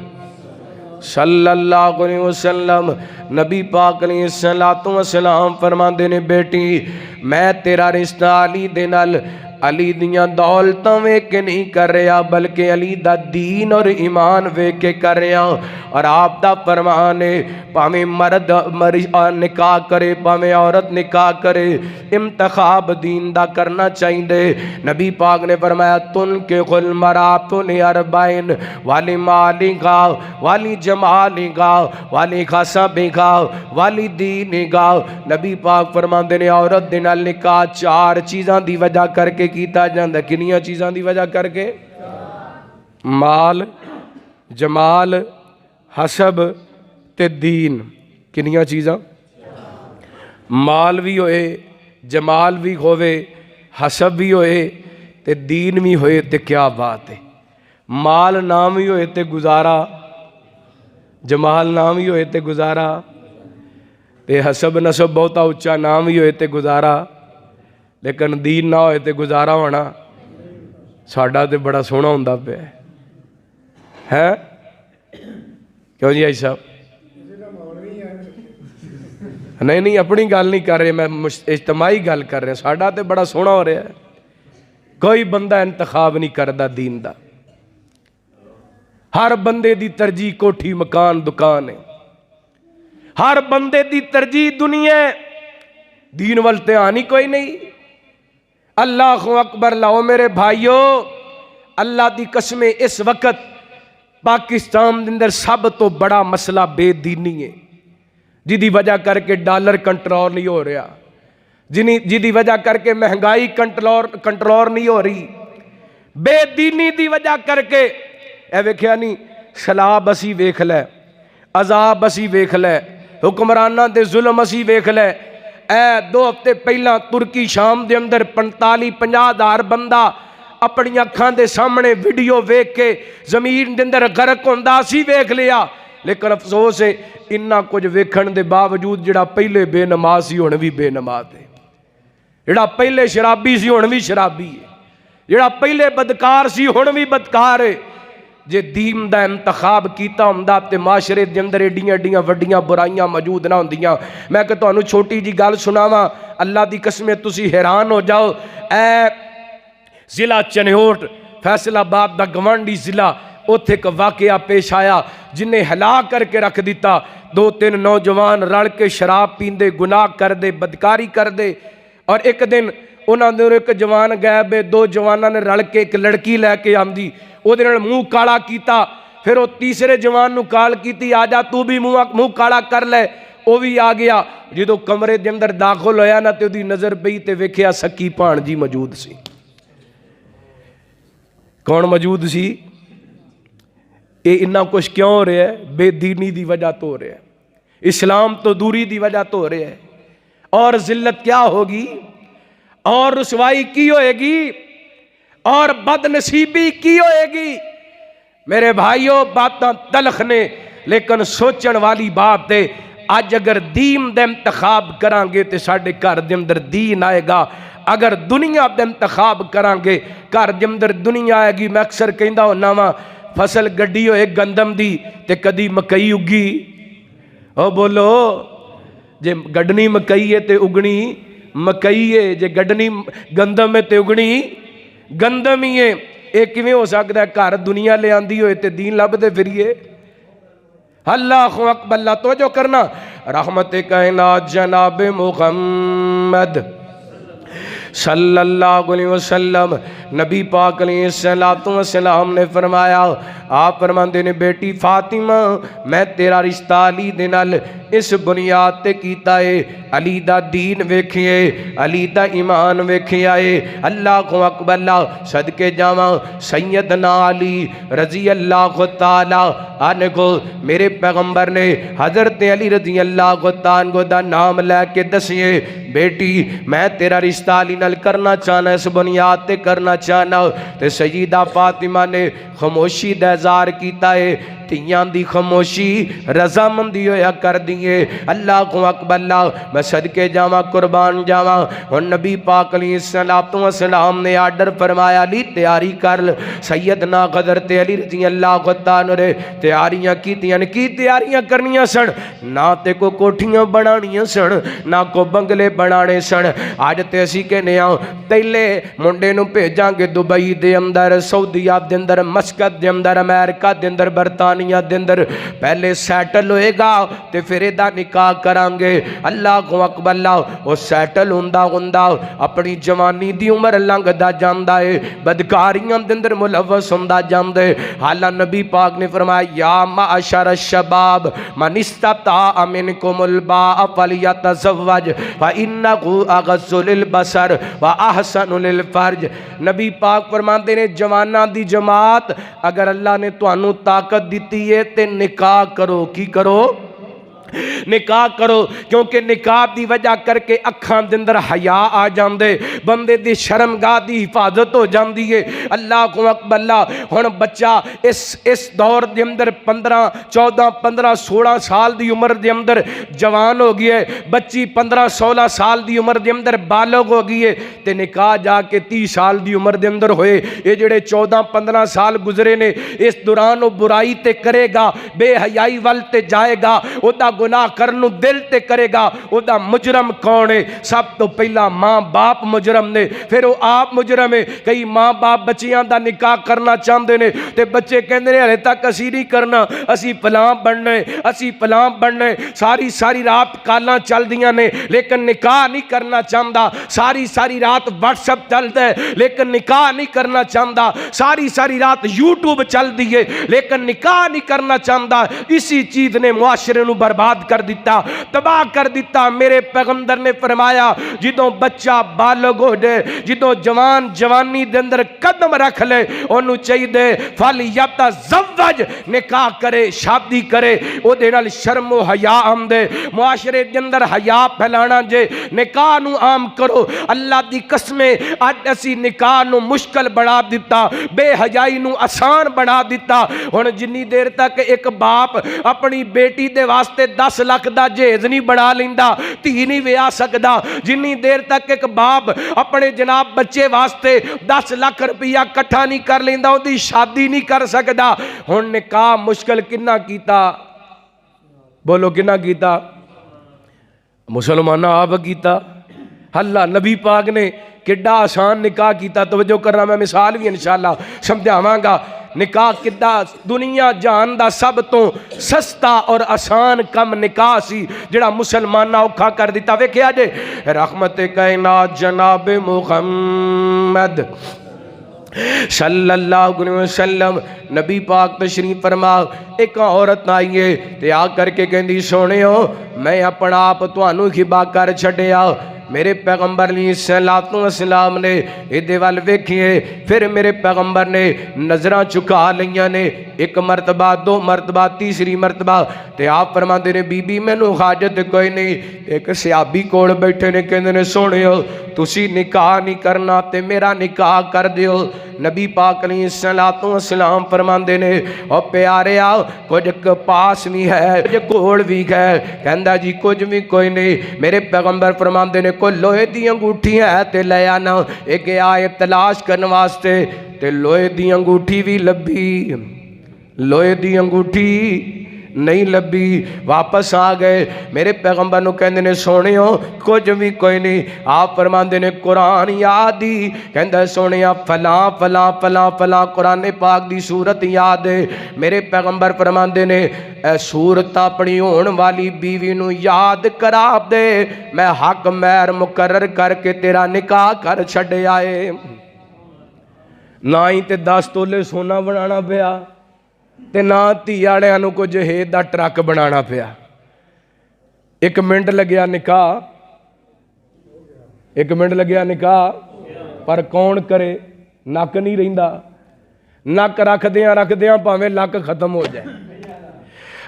C: صلی اللہ علیہ وسلم نبی پاک علیہ السلام فرماندے نے بیٹی میں تیرا رشتہ علی دے نال علی دیاں دولتاں ویکھ کے نہیں کر رہا بلکہ علی دا دین اور ایمان ویکھ کے کر رہا اور آپ دا فرمان ہے پاویں مرد نکاح کرے پاویں عورت نکاح کرے انتخاب دین دا کرنا چاہیے نبی پاک نے فرمایا تنکح المرأۃ لأربعین والی مالی گا والی جمالی گا والی حسب گا والی دین گا نبی پاک فرماندے نے عورت دے نال نکاح چار چیزاں دی وجہ کر کے کیتا جاندہ کنیاں چیزاں دی وجہ کر کے مال جمال حسب تے دین کنیاں چیزاں مال بھی ہوئے جمال بھی ہوئے حسب بھی ہوئے تے دین بھی ہوئے تے کیا بات ہے مال نام بھی ہوئے تے گزارا جمال نام بھی ہوئے تے گزارا تے حسب نسب بہتا اچھا نام بھی ہوئے تے گزارا لیکن دین نہ ہوئے تے گزارا ہونا ساڈا تے بڑا سونا ہوندا پیا ہے کیوں جی آئی صاحب نہیں نہیں اپنی گل نہیں کر رہے، میں اجتماعی گل کر رہا، ساڈا تے بڑا سونا ہو رہا ہے، کوئی بندہ انتخاب نہیں کردا دین دا، ہر بندے دی ترجیح کوٹھی مکان دکان ہے، ہر بندے دی ترجیح دنیا ہے، دین وال دھیان ہی کوئی نہیں۔ اللہ اکبر، لاؤ میرے بھائیو، اللہ دی قسم اس وقت پاکستان دے اندر سب تو بڑا مسئلہ بے دینی ہے، جدی وجہ کر کے ڈالر کنٹرول نہیں ہو رہا، جدی وجہ کر کے مہنگائی کنٹرول نہیں ہو رہی، بے دینی دی وجہ کر کے اے ویکھیا نہیں، سلاب اسی ویکھ لے، عذاب اسی ویکھ لے، حکمرانہ دے ظلم اسی ویکھ لے۔ اے 2 ہفتے پہلا ترکی شام دے اندر 45-50 ہزار بندہ اپنی اکھاں دے سامنے ویڈیو ویکھ کے زمین دے اندر غرق ہوندا اسی ویکھ لیا، لیکن افسوس ہے انہا کچھ ویکھن دے باوجود جڑا پہلے بے نماز سی ہن بھی بے نماز ہے، جڑا پہلے شرابی سی ہن بھی شرابی ہے، جڑا پہلے بدکار سی ہن بھی بدکار ہے۔ جے دین دا انتخاب کیتا ہوندا تے معاشرے دے اندر ایڈیاں وڈیاں برائیاں موجود نہ ہوندیاں۔ میں کہ تانوں چھوٹی جی گل سناواں، اللہ دی قسم تسی حیران ہو جاؤ۔ اے ضلع چنہوٹ فیصل آباد دا گوانڈی ضلع، اوتھے ایک واقعہ پیش آیا جنہیں ہلاک کر کے رکھ دیتا۔ 2-3 نوجوان رل کے شراب پیندے، گناہ کر دے، بدکاری کر دے، اور ایک دن انہاں دے ایک جوان غائب ہے، 2 جواناں نے رل کے ایک لڑکی لے کے آندی، او دے نال منہ کالا کیتا، پھر وہ تیسرے جوان نو کال کیتی آجا تو بھی منہ کالا کر لے، وہ بھی آ گیا۔ جدو کمرے دے اندر داخل ہویا نا تے دی نظر پئی تے ویکھیا سکی پان جی موجود سی۔ کون موجود سی؟ اے اتنا کچھ کیوں ہو رہا ہے؟ بے دینی دی وجہ تو ہو رہا ہے، اسلام تو دوری دی وجہ تو ہو رہا ہے۔ اور ذلت کیا ہوگی، اور رسوائی کی ہوئے گی، اور بد نصیبی کی ہوئے گی۔ میرے بھائیوں باتاں تلخ نے لیکن سوچن والی بات ہے۔ آج اگر دین دے انتخاب کران گے تے ساڑھے گھر دے اندر دین آئے گا، اگر دنیا دے انتخاب کران گے گھر دے اندر دنیا آئے گی۔ میں اکثر کہندا ہوندا واں فصل گڈی ہوئے گندم دی تے کدی مکئی اگی، او بولو جے گڈنی مکئی ہے تے اگنی مکئی ہے، جے گڈنی گندم ہے تے اگنی گندم ہی ہے۔ ایک کیویں ہو سکتا ہے گھر دنیا لے آندی ہوئے تے دین لب دے پھریے؟ اللہ اکبر، اللہ توجہ کرنا۔ رحمت کائنات جناب محمد صلی اللہ علیہ وسلم، نبی پاک علیہ السلام نے فرمایا، آپ فرماندے نے بیٹی فاطمہ میں تیرا رشتہ علی دے نال اس بنیاد تے کیتا ہے، علی دا دین ویکھیے، علی دا ایمان ویکھیا ہے۔ اللہ اکبر، اللہ صدقے جاواں سیدنا علی رضی اللہ تعالی عنہ کو میرے پیغمبر نے حضرت علی رضی اللہ عنہ دا نام لے کے دسیے، بیٹی میں تیرا رشتہ علی نال کرنا چاہنا، اس بنیاد تے کرنا چاہنا۔ تے سیدہ فاطمہ نے خاموشی دا اظہار کیتا ہے، تیاں دی خاموشی رضامندی ہویا کر دیئے۔ اللہ اکبر، اللہ میں صدقے جاواں قربان جاواں۔ اور نبی پاک علیہ السلام نے آرڈر فرمایا، علی تیاری کر۔ سیدنا حضرت علی رضی اللہ عنہ نے تیاریاں کیتیاں، کی تیاریاں کرنیاں سن؟ نہ تے کو کوٹھیاں بنانیاں سن، نہ کو بنگلے بنانے سن۔ آج تے اسی کہنے آؤ پہلے منڈے نو بھیجاں گے دبئی دے اندر، سعودیہ دے اندر، مسقط دے اندر، امریکہ دے اندر، برطانیہ دے اندر پہلے سیٹل ہوئے گا تے پھر دا نکاح کران گے۔ اللہ اکبر، اللہ وہ سیٹل ہوندا اپنی جوانی دی عمر لنگدا جاندا ہے، بدکاریاں دے اندر ملوث ہوندا جاندا ہے۔ حالا نبی پاک نے فرمایا، یا معاشر الشباب من استطاع منکم الباء فلیتزوج فانہ اغض للبصر واحسن للفرج۔ نبی پاک فرماندے نے جواناں دی جماعت اگر اللہ نے تانوں طاقت دیتی ہے تے نکاح کرو۔ کی کرو؟ نکاح کرو، کیونکہ نکاح دی وجہ کر کے اکھاں دے اندر حیا آ جاندے، بندے دی شرمگاہ دی حفاظت ہو جاندی ہے۔ اللہ اکبر، اللہ ہن بچہ اس دور دے اندر 15 14 15 16 سال دی عمر دے اندر جوان ہو گئی ہے، بچی 15 16 سال دی عمر دے اندر بالغ ہو گئی ہے، تے نکاح جا کے 30 سال دی عمر دے اندر ہوئے۔ یہ جڑے 14 15 سال گزرے نے اس دوران وہ برائی تے کرے گا، بے حیائی ول تے جائے گا، وہ دا گناہ کرنو دل تے کرے گا او دا مجرم کون ہے؟ سب تو پہلا ماں باپ مجرم نے، پھر وہ آپ مجرم ہے۔ کئی ماں باپ بچیاں دا نکاح کرنا چاہتے نے تے بچے کہندے نے ہلے تک اسی نہیں کرنا، اسی فلاں بننا ہے، اسی فلاں بننا ہے، ساری رات کالاں چل دیاں نے لیکن نکاح نہیں کرنا چاہتا، ساری رات واٹس ایپ چلتا ہے لیکن نکاح نہیں کرنا چاہتا، ساری رات یوٹیوب چل دیے لیکن نکاح نہیں کرنا چاہتا۔ اسی چیز نے معاشرے نو برباد کر دیتا، تباہ کر دیتا۔ میرے پیغمبر نے فرمایا جدوں بچہ بالغ ہو جائے، جدوں جوانی دے اندر قدم رکھ لے، انہوں چاہیے فَلْيَتَزَوَّجْ، نکاح کرے، شادی کرے، او دے نال شرم و حیا آمدے۔ معاشرے دے اندر حیا پھیلانا جے، نکاح نو عام کرو۔ اللہ دی قسمیں اج اسی نکاح نو مشکل بنا دیتا، بے حیائی نو آسان بنا دیتا۔ ہن جنی دیر تک ایک باپ اپنی بیٹی دے واسطے 10 لاکھ دا جہیز نہیں بنا لیندا، تھی نہیں ویا سکدا، جنی دیر تک ایک باپ اپنے جناب بچے واسطے 10 لاکھ روپیہ کٹھا نہیں کر لیندا، اون دی شادی نہیں کر سکدا۔ ہن نکاح مشکل کنا کیتا؟ بولو کنا کیتا؟ مسلمانہ آپ کیتا۔ اللہ نبی پاک نے کڈا آسان نکاح کیتا، توجہ کرنا، میں مثال بھی انشاءاللہ سمجھاواں گا۔ نکاح کدا دنیا جہان دا سب تو سستا اور آسان کم نکاح سی جڑا مسلمانہ اوکھا کر دیتا۔ ویکھیا جے رحمت کائنات جناب محمد صلی اللہ علیہ وسلم نبی پاک تشریف فرما، ایک عورت آئیے تے آ کر کے کہندی سونےو میں اپنا آپ تانوں خبا کر چھڈیا۔ میرے پیغمبر علیہ السلام نے ادھے وال ویکھیے، پھر میرے پیغمبر نے نظراں چکا لیاں نے، ایک مرتبہ، 2 مرتبہ، تیسری مرتبہ، تے آپ فرماندے نے بی بی مینوں حاجت کوئی نہیں۔ ایک صحابی کول بیٹھے نے کہندے نے سونےو تسی نکاح نہیں کرنا تے میرا نکاح کر دیو۔ نبی پاک علیہ السلام فرماندے نے او پیاریا کچھ پاس بھی ہے کچھ کول بھی ہے، کہندا جی کچھ بھی کوئی نہیں۔ میرے پیغمبر فرماندے نے کوئی لوہے دی انگوٹھی ہے تے لے آنا، ایک آئے تلاش کرنے واسطے تے لوہے دی انگوٹھی بھی لبھی، لوہے دی انگوٹھی نہیں لبھی، واپس آ گئے۔ میرے پیغمبر نو کہندے نے سونےو کچھ بھی کوئی نہیں۔ آپ فرماندے نے قرآن یاد ہی، کہندا سونیا فلاں فلاں فلاں فلاں قرآن پاک دی سورت یاد ہے۔ میرے پیغمبر فرماندے نے اے سورت اپنی ہون والی بیوی نو یاد کرا دے، میں حق مہر مقرر کر کے تیرا نکاح کر چھڈے آئے۔ نہ ہی تے 10 تولے سونا بنانا پیا تے نہ تیاڑیاں نو کو جہیز دا ٹرک بنانا پیا۔ 1 منٹ لگیا نکاح، 1 منٹ لگیا نکاح، پر کون کرے؟ نک نہیں رہندا، نک رکھ دیاں پاویں لک ختم ہو جائے۔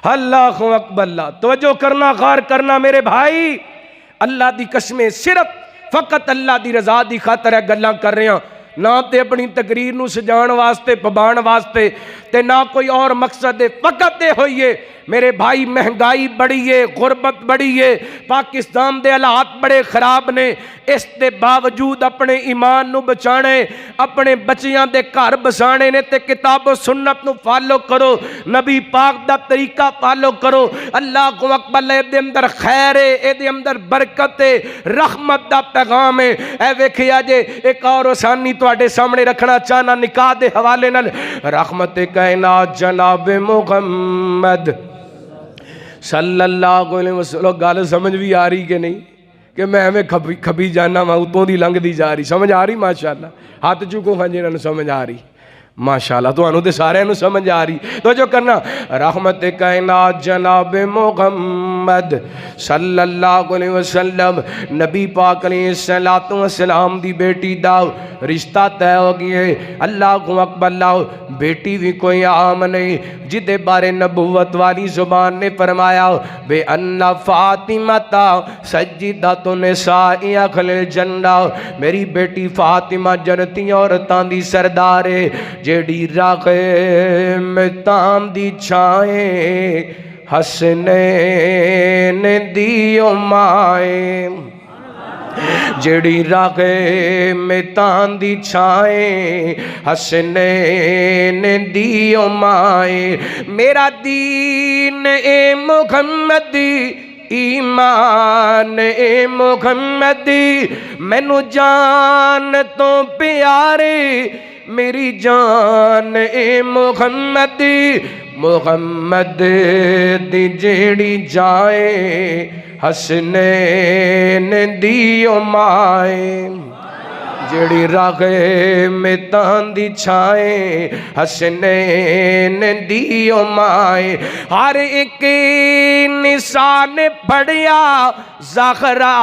C: اللہ اکبر، اللہ توجہ کرنا، غور کرنا میرے بھائی، اللہ دی قسمیں صرف فقط اللہ دی رضا دی خاطر ہے گلاں کر رہے ہیں، نہ تے اپنی تقریر نو سجان واسطے پبان واسطے تے نہ کوئی اور مقصد ہے، فقط دے ہوئیے میرے بھائی مہنگائی بڑی ہے، غربت بڑی ہے، پاکستان دے حالات بڑے خراب نے، اس دے باوجود اپنے ایمان نو بچانے، اپنے بچیاں دے گھر بسانے نے تے کتاب و سنت نو فالو کرو، نبی پاک دا طریقہ فالو کرو۔ اللہ کو اکبر، اے دے اندر خیر ہے، اے دے اندر برکت ہے، رحمت دا پیغام ہے۔ اے ویکھیا جے ایک اور آسانی تواڈے سامنے رکھنا چاہنا نکاح دے حوالے نال، رحمت کائنات جناب محمد صلی اللہ علیہ وسلم۔ گل سمجھ بھی آ رہی کہ نہیں کہ میں ہمیں کھبی جانا میں اتوں دی لنگ دی جا رہی؟ سمجھ آ رہی؟ ماشاءاللہ ہاتھ چکو ہاں جنہاں نوں سمجھ آ رہی، ماشاءاللہ تو انہوں دے سارے انہوں سمجھ آ رہی۔ تو جو کرنا رحمت کائنات جناب محمد صلی اللہ علیہ وسلم، نبی پاک علیہ السلام دی بیٹی دا رشتہ طے ہو گئے۔ اللہ اکبر، اللہ بیٹی بھی کوئی عام نہیں، جدے بارے نبوت والی زبان نے فرمایا بے ان فاطمہ سجدۃ نساء اہل الجنہ، میری بیٹی فاطمہ جنتی عورتاں دی سردار ہے، جیڑی راغم تام دی چھائیں حسنین دی مائیں۔ جڑی راغے میں تاندی چھائیں حسنین دیو مائیں میرا دین اے محمدی ایمان اے محمدی مینو جان تو پیارے میری جان اے محمدی محمد دی جیڑی جائے حسنین دیو مائیں جیڑی راغے میں تاندی چھائیں حسنین دیو مائیں ہر ایک نسان پڑیا زہرا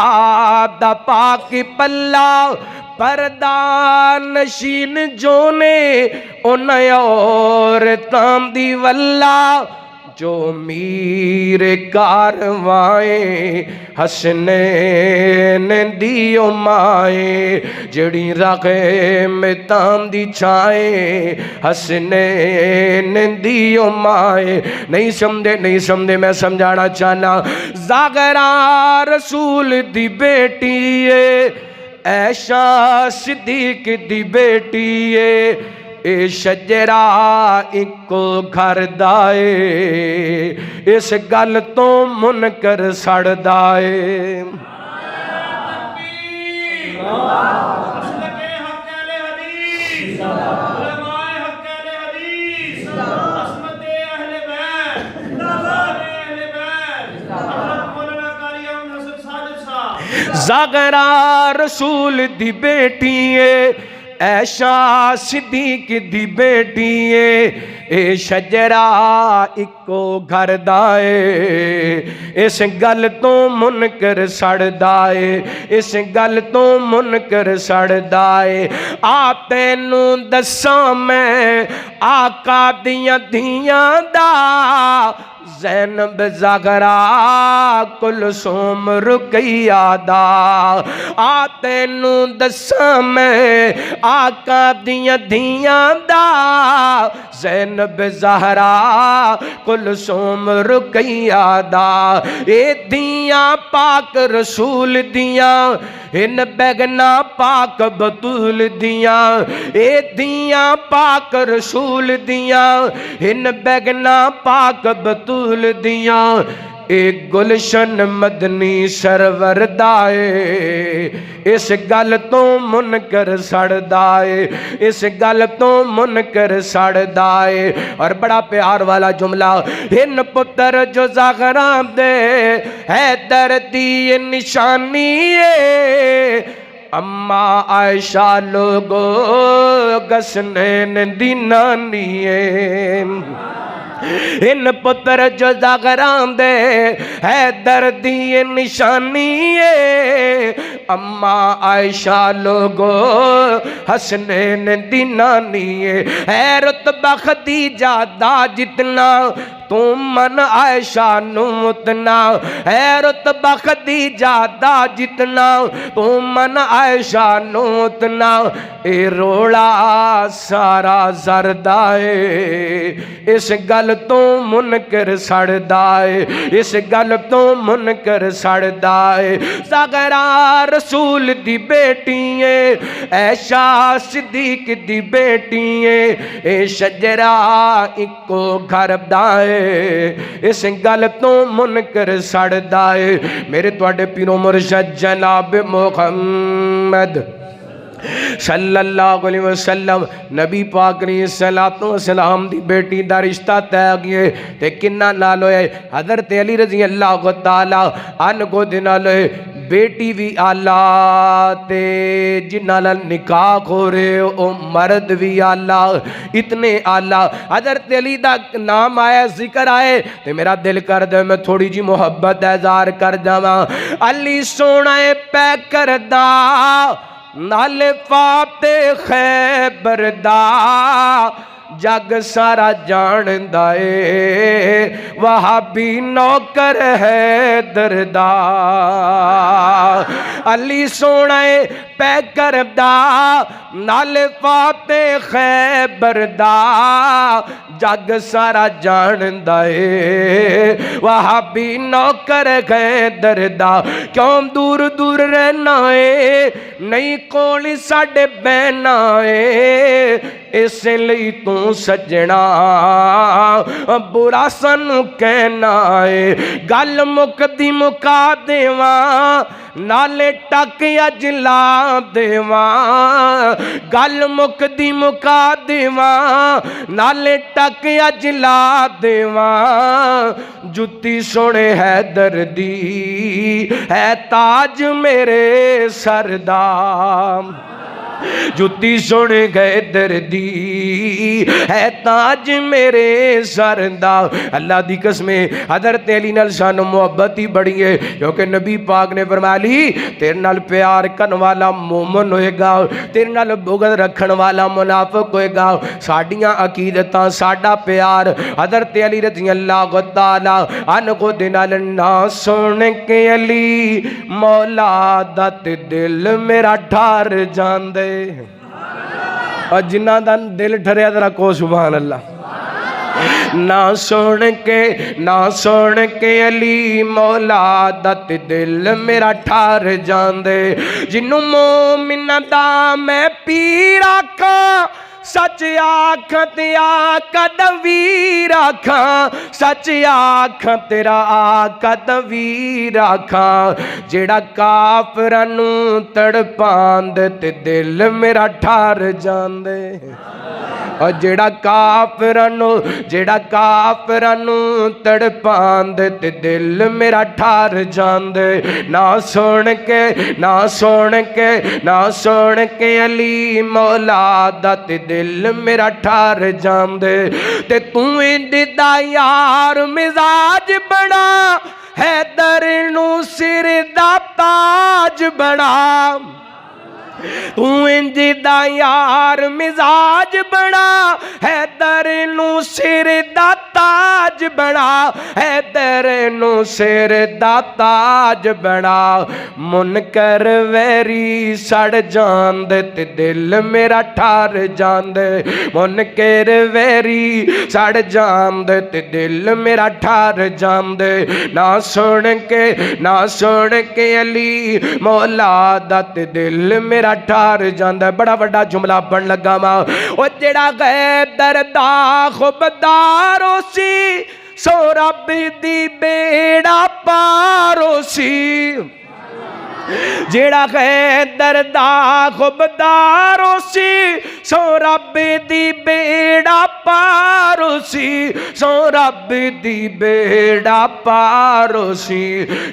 C: دا پاک پلا پردان نشین جونے انہیں اور تاندی واللہ جو میر کاروائیں حسنین دیو مائیں جڑی راغے میں تاندی چھائیں حسنین دیو مائیں نہیں سمجھے میں سمجھانا چاہنا زاغرہ رسول دی بیٹی ہے عائشہ صدیق دی بیٹی ہے اے شجرہ اکو گھر دائے اس گل تو منکر سڑ دائے زاغرہ رسول دی بیٹی ہے عائشہ صدیق دی بیٹی ہے اے شجرہ اکو گھر دائے اس گل تو منکر سڑ دائے اس گل تو منکر سڑ دائے آپ تینوں دساں میں آقا دیاں دھیاں دا زینب زاغرہ کلثوم رقیہ دا تینوں دساں میں آقا دیاں دھیاں دا زینب زہرا کلثوم رقیہ دا اے دھیاں پاک رسول دیاں ان بیگنا پاک بطول دیاں اے دھیاں پاک رسول دیاں ان بیگنا پاک بطول دیاں ایک گلشن مدنی سرور دائے اس گل تو منکر سڑ دائے اس گل تو منکر سڑ دائے اور بڑا پیار والا جملہ ان پتر جو زاغرہ دے حیدر دی نشانی ہے اما عائشہ لوگو گسنین دی نانی ہے ان پتر جو زاغرہ دے حیدر دی نشانی ہے اما عائشہ لوگو حسنین دی نانی ہے اے رتبہ خدیجہ دا جتنا تم من عائشہ نوتنا اے رتبہ خدیجہ دا جتنا تم من عائشہ نوتنا اے روڑا سارا زردائے اس گل تو منکر سڑ دائے اس گل تو منکر سڑ دائے زاغرہ رسول دی بیٹی ہے عائشہ صدیق دی بیٹی ہے اے شجرہ اکو گھر دائے اس گل تو منکر سڑ دائے میرے تواڈے پیرو مرشد جناب محمد صلی اللہ علیہ وسلم نبی پاک نے صلاۃ و سلام دی بیٹی دا رشتہ طے کیے تے کنہ نال ہوئے حضرت علی رضی اللہ تعالی عنہ کو دے نال ہوئے بیٹی بھی آلہ تے جنہ نال نکاح ہو رہے او مرد بھی آلہ اتنے آلہ حضرت علی دا نام آیا ذکر آئے تے میرا دل کر دے میں تھوڑی جی محبت اظہار کر جاواں علی سونا پہ کردہ نال فاتح خیبر دا جگ سارا جان دائے وہابی نوکر ہے دردا علی سونا پہ کردا نال فاتح خیبر دا جگ سارا جاندا اے وہابی نوکر حیدر دا کیوں دور دور رہنا اے نہیں کول ساڈے بہنا اے اس لئی تو سجنا برا سانو کہنا اے گل مکدی مکا دیواں نالے ٹک اج لا دیواں گل مکدی مکا دیواں نالے ٹک اج لا دیواں جتی سونے حیدر دی ہے تاج میرے سر دا جتی سن گئے دردی ہے تاج میرے سر دا اللہ دی قسم حضرت علی نال شان محبت ہی بڑی ہے کیونکہ نبی پاک نے فرمایا علی تیرے نال پیار کرن والا مومن ہوئے گا تیرے نال بغض رکھن والا منافق ہوئے گا ساڈیاں عقیدتاں ساڈا پیار حضرت علی رضی اللہ تعالی عنہ دے نال نہ سن کے علی مولا دا تے دل میرا ٹھار جاندے اور جنہ دا دل ٹھریا ذرا کو سبحان اللہ نہ سن کے علی مولا دا تے دل میرا ٹھار جاندے جنوں مومن دا میں پیر آکھاں سچ آکھاں تے آقا دا ویر آکھاں سچ آکھاں تیرا آقا دا ویر آکھاں جیڑا کافراں نوں تڑپاندے تے دل میرا ٹھار جاندے اور جیڑا کافراں نوں تڑپاندے تے دل میرا ٹھار جاندے نہ سن کے علی مولا دا تے دل میرا ٹھار جاندے تے تو انج دا یار مزاج بنا حیدر نوں سر دا تاج بنا تو انج دا یار مزاج بنا حیدر نوں سر دا تاج بنا حیدر نوں سر دا تاج بنا منکر ویری سڑ جاندے تے دل میرا ٹھار جاندے منکر ویری سڑ جاندے تے دل میرا ٹھار جاندے نہ سن کے علی مولا دا تے دل میرا ٹھار جاندہ ہے بڑا بڑا جملہ پڑھ لگا ماں او جڑا حیدر دا خوبدارو سی سو رب دی بیڑا پارو سی جیڑا حیدر دا خوبدارو سی سو رب دی بیڑا پارو سی سو رب دی بیڑا پارو سی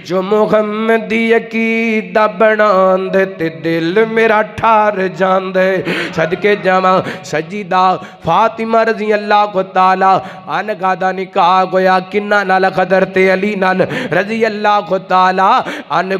C: جو محمدی عقیدہ بناندے تے دل میرا ٹھار جاندے صدقے جاواں سجیدہ فاطمہ رضی اللہ تعالی عنہا دا نکاح گویا کنہ نال حضرت علی نال رضی اللہ تعالی عنہ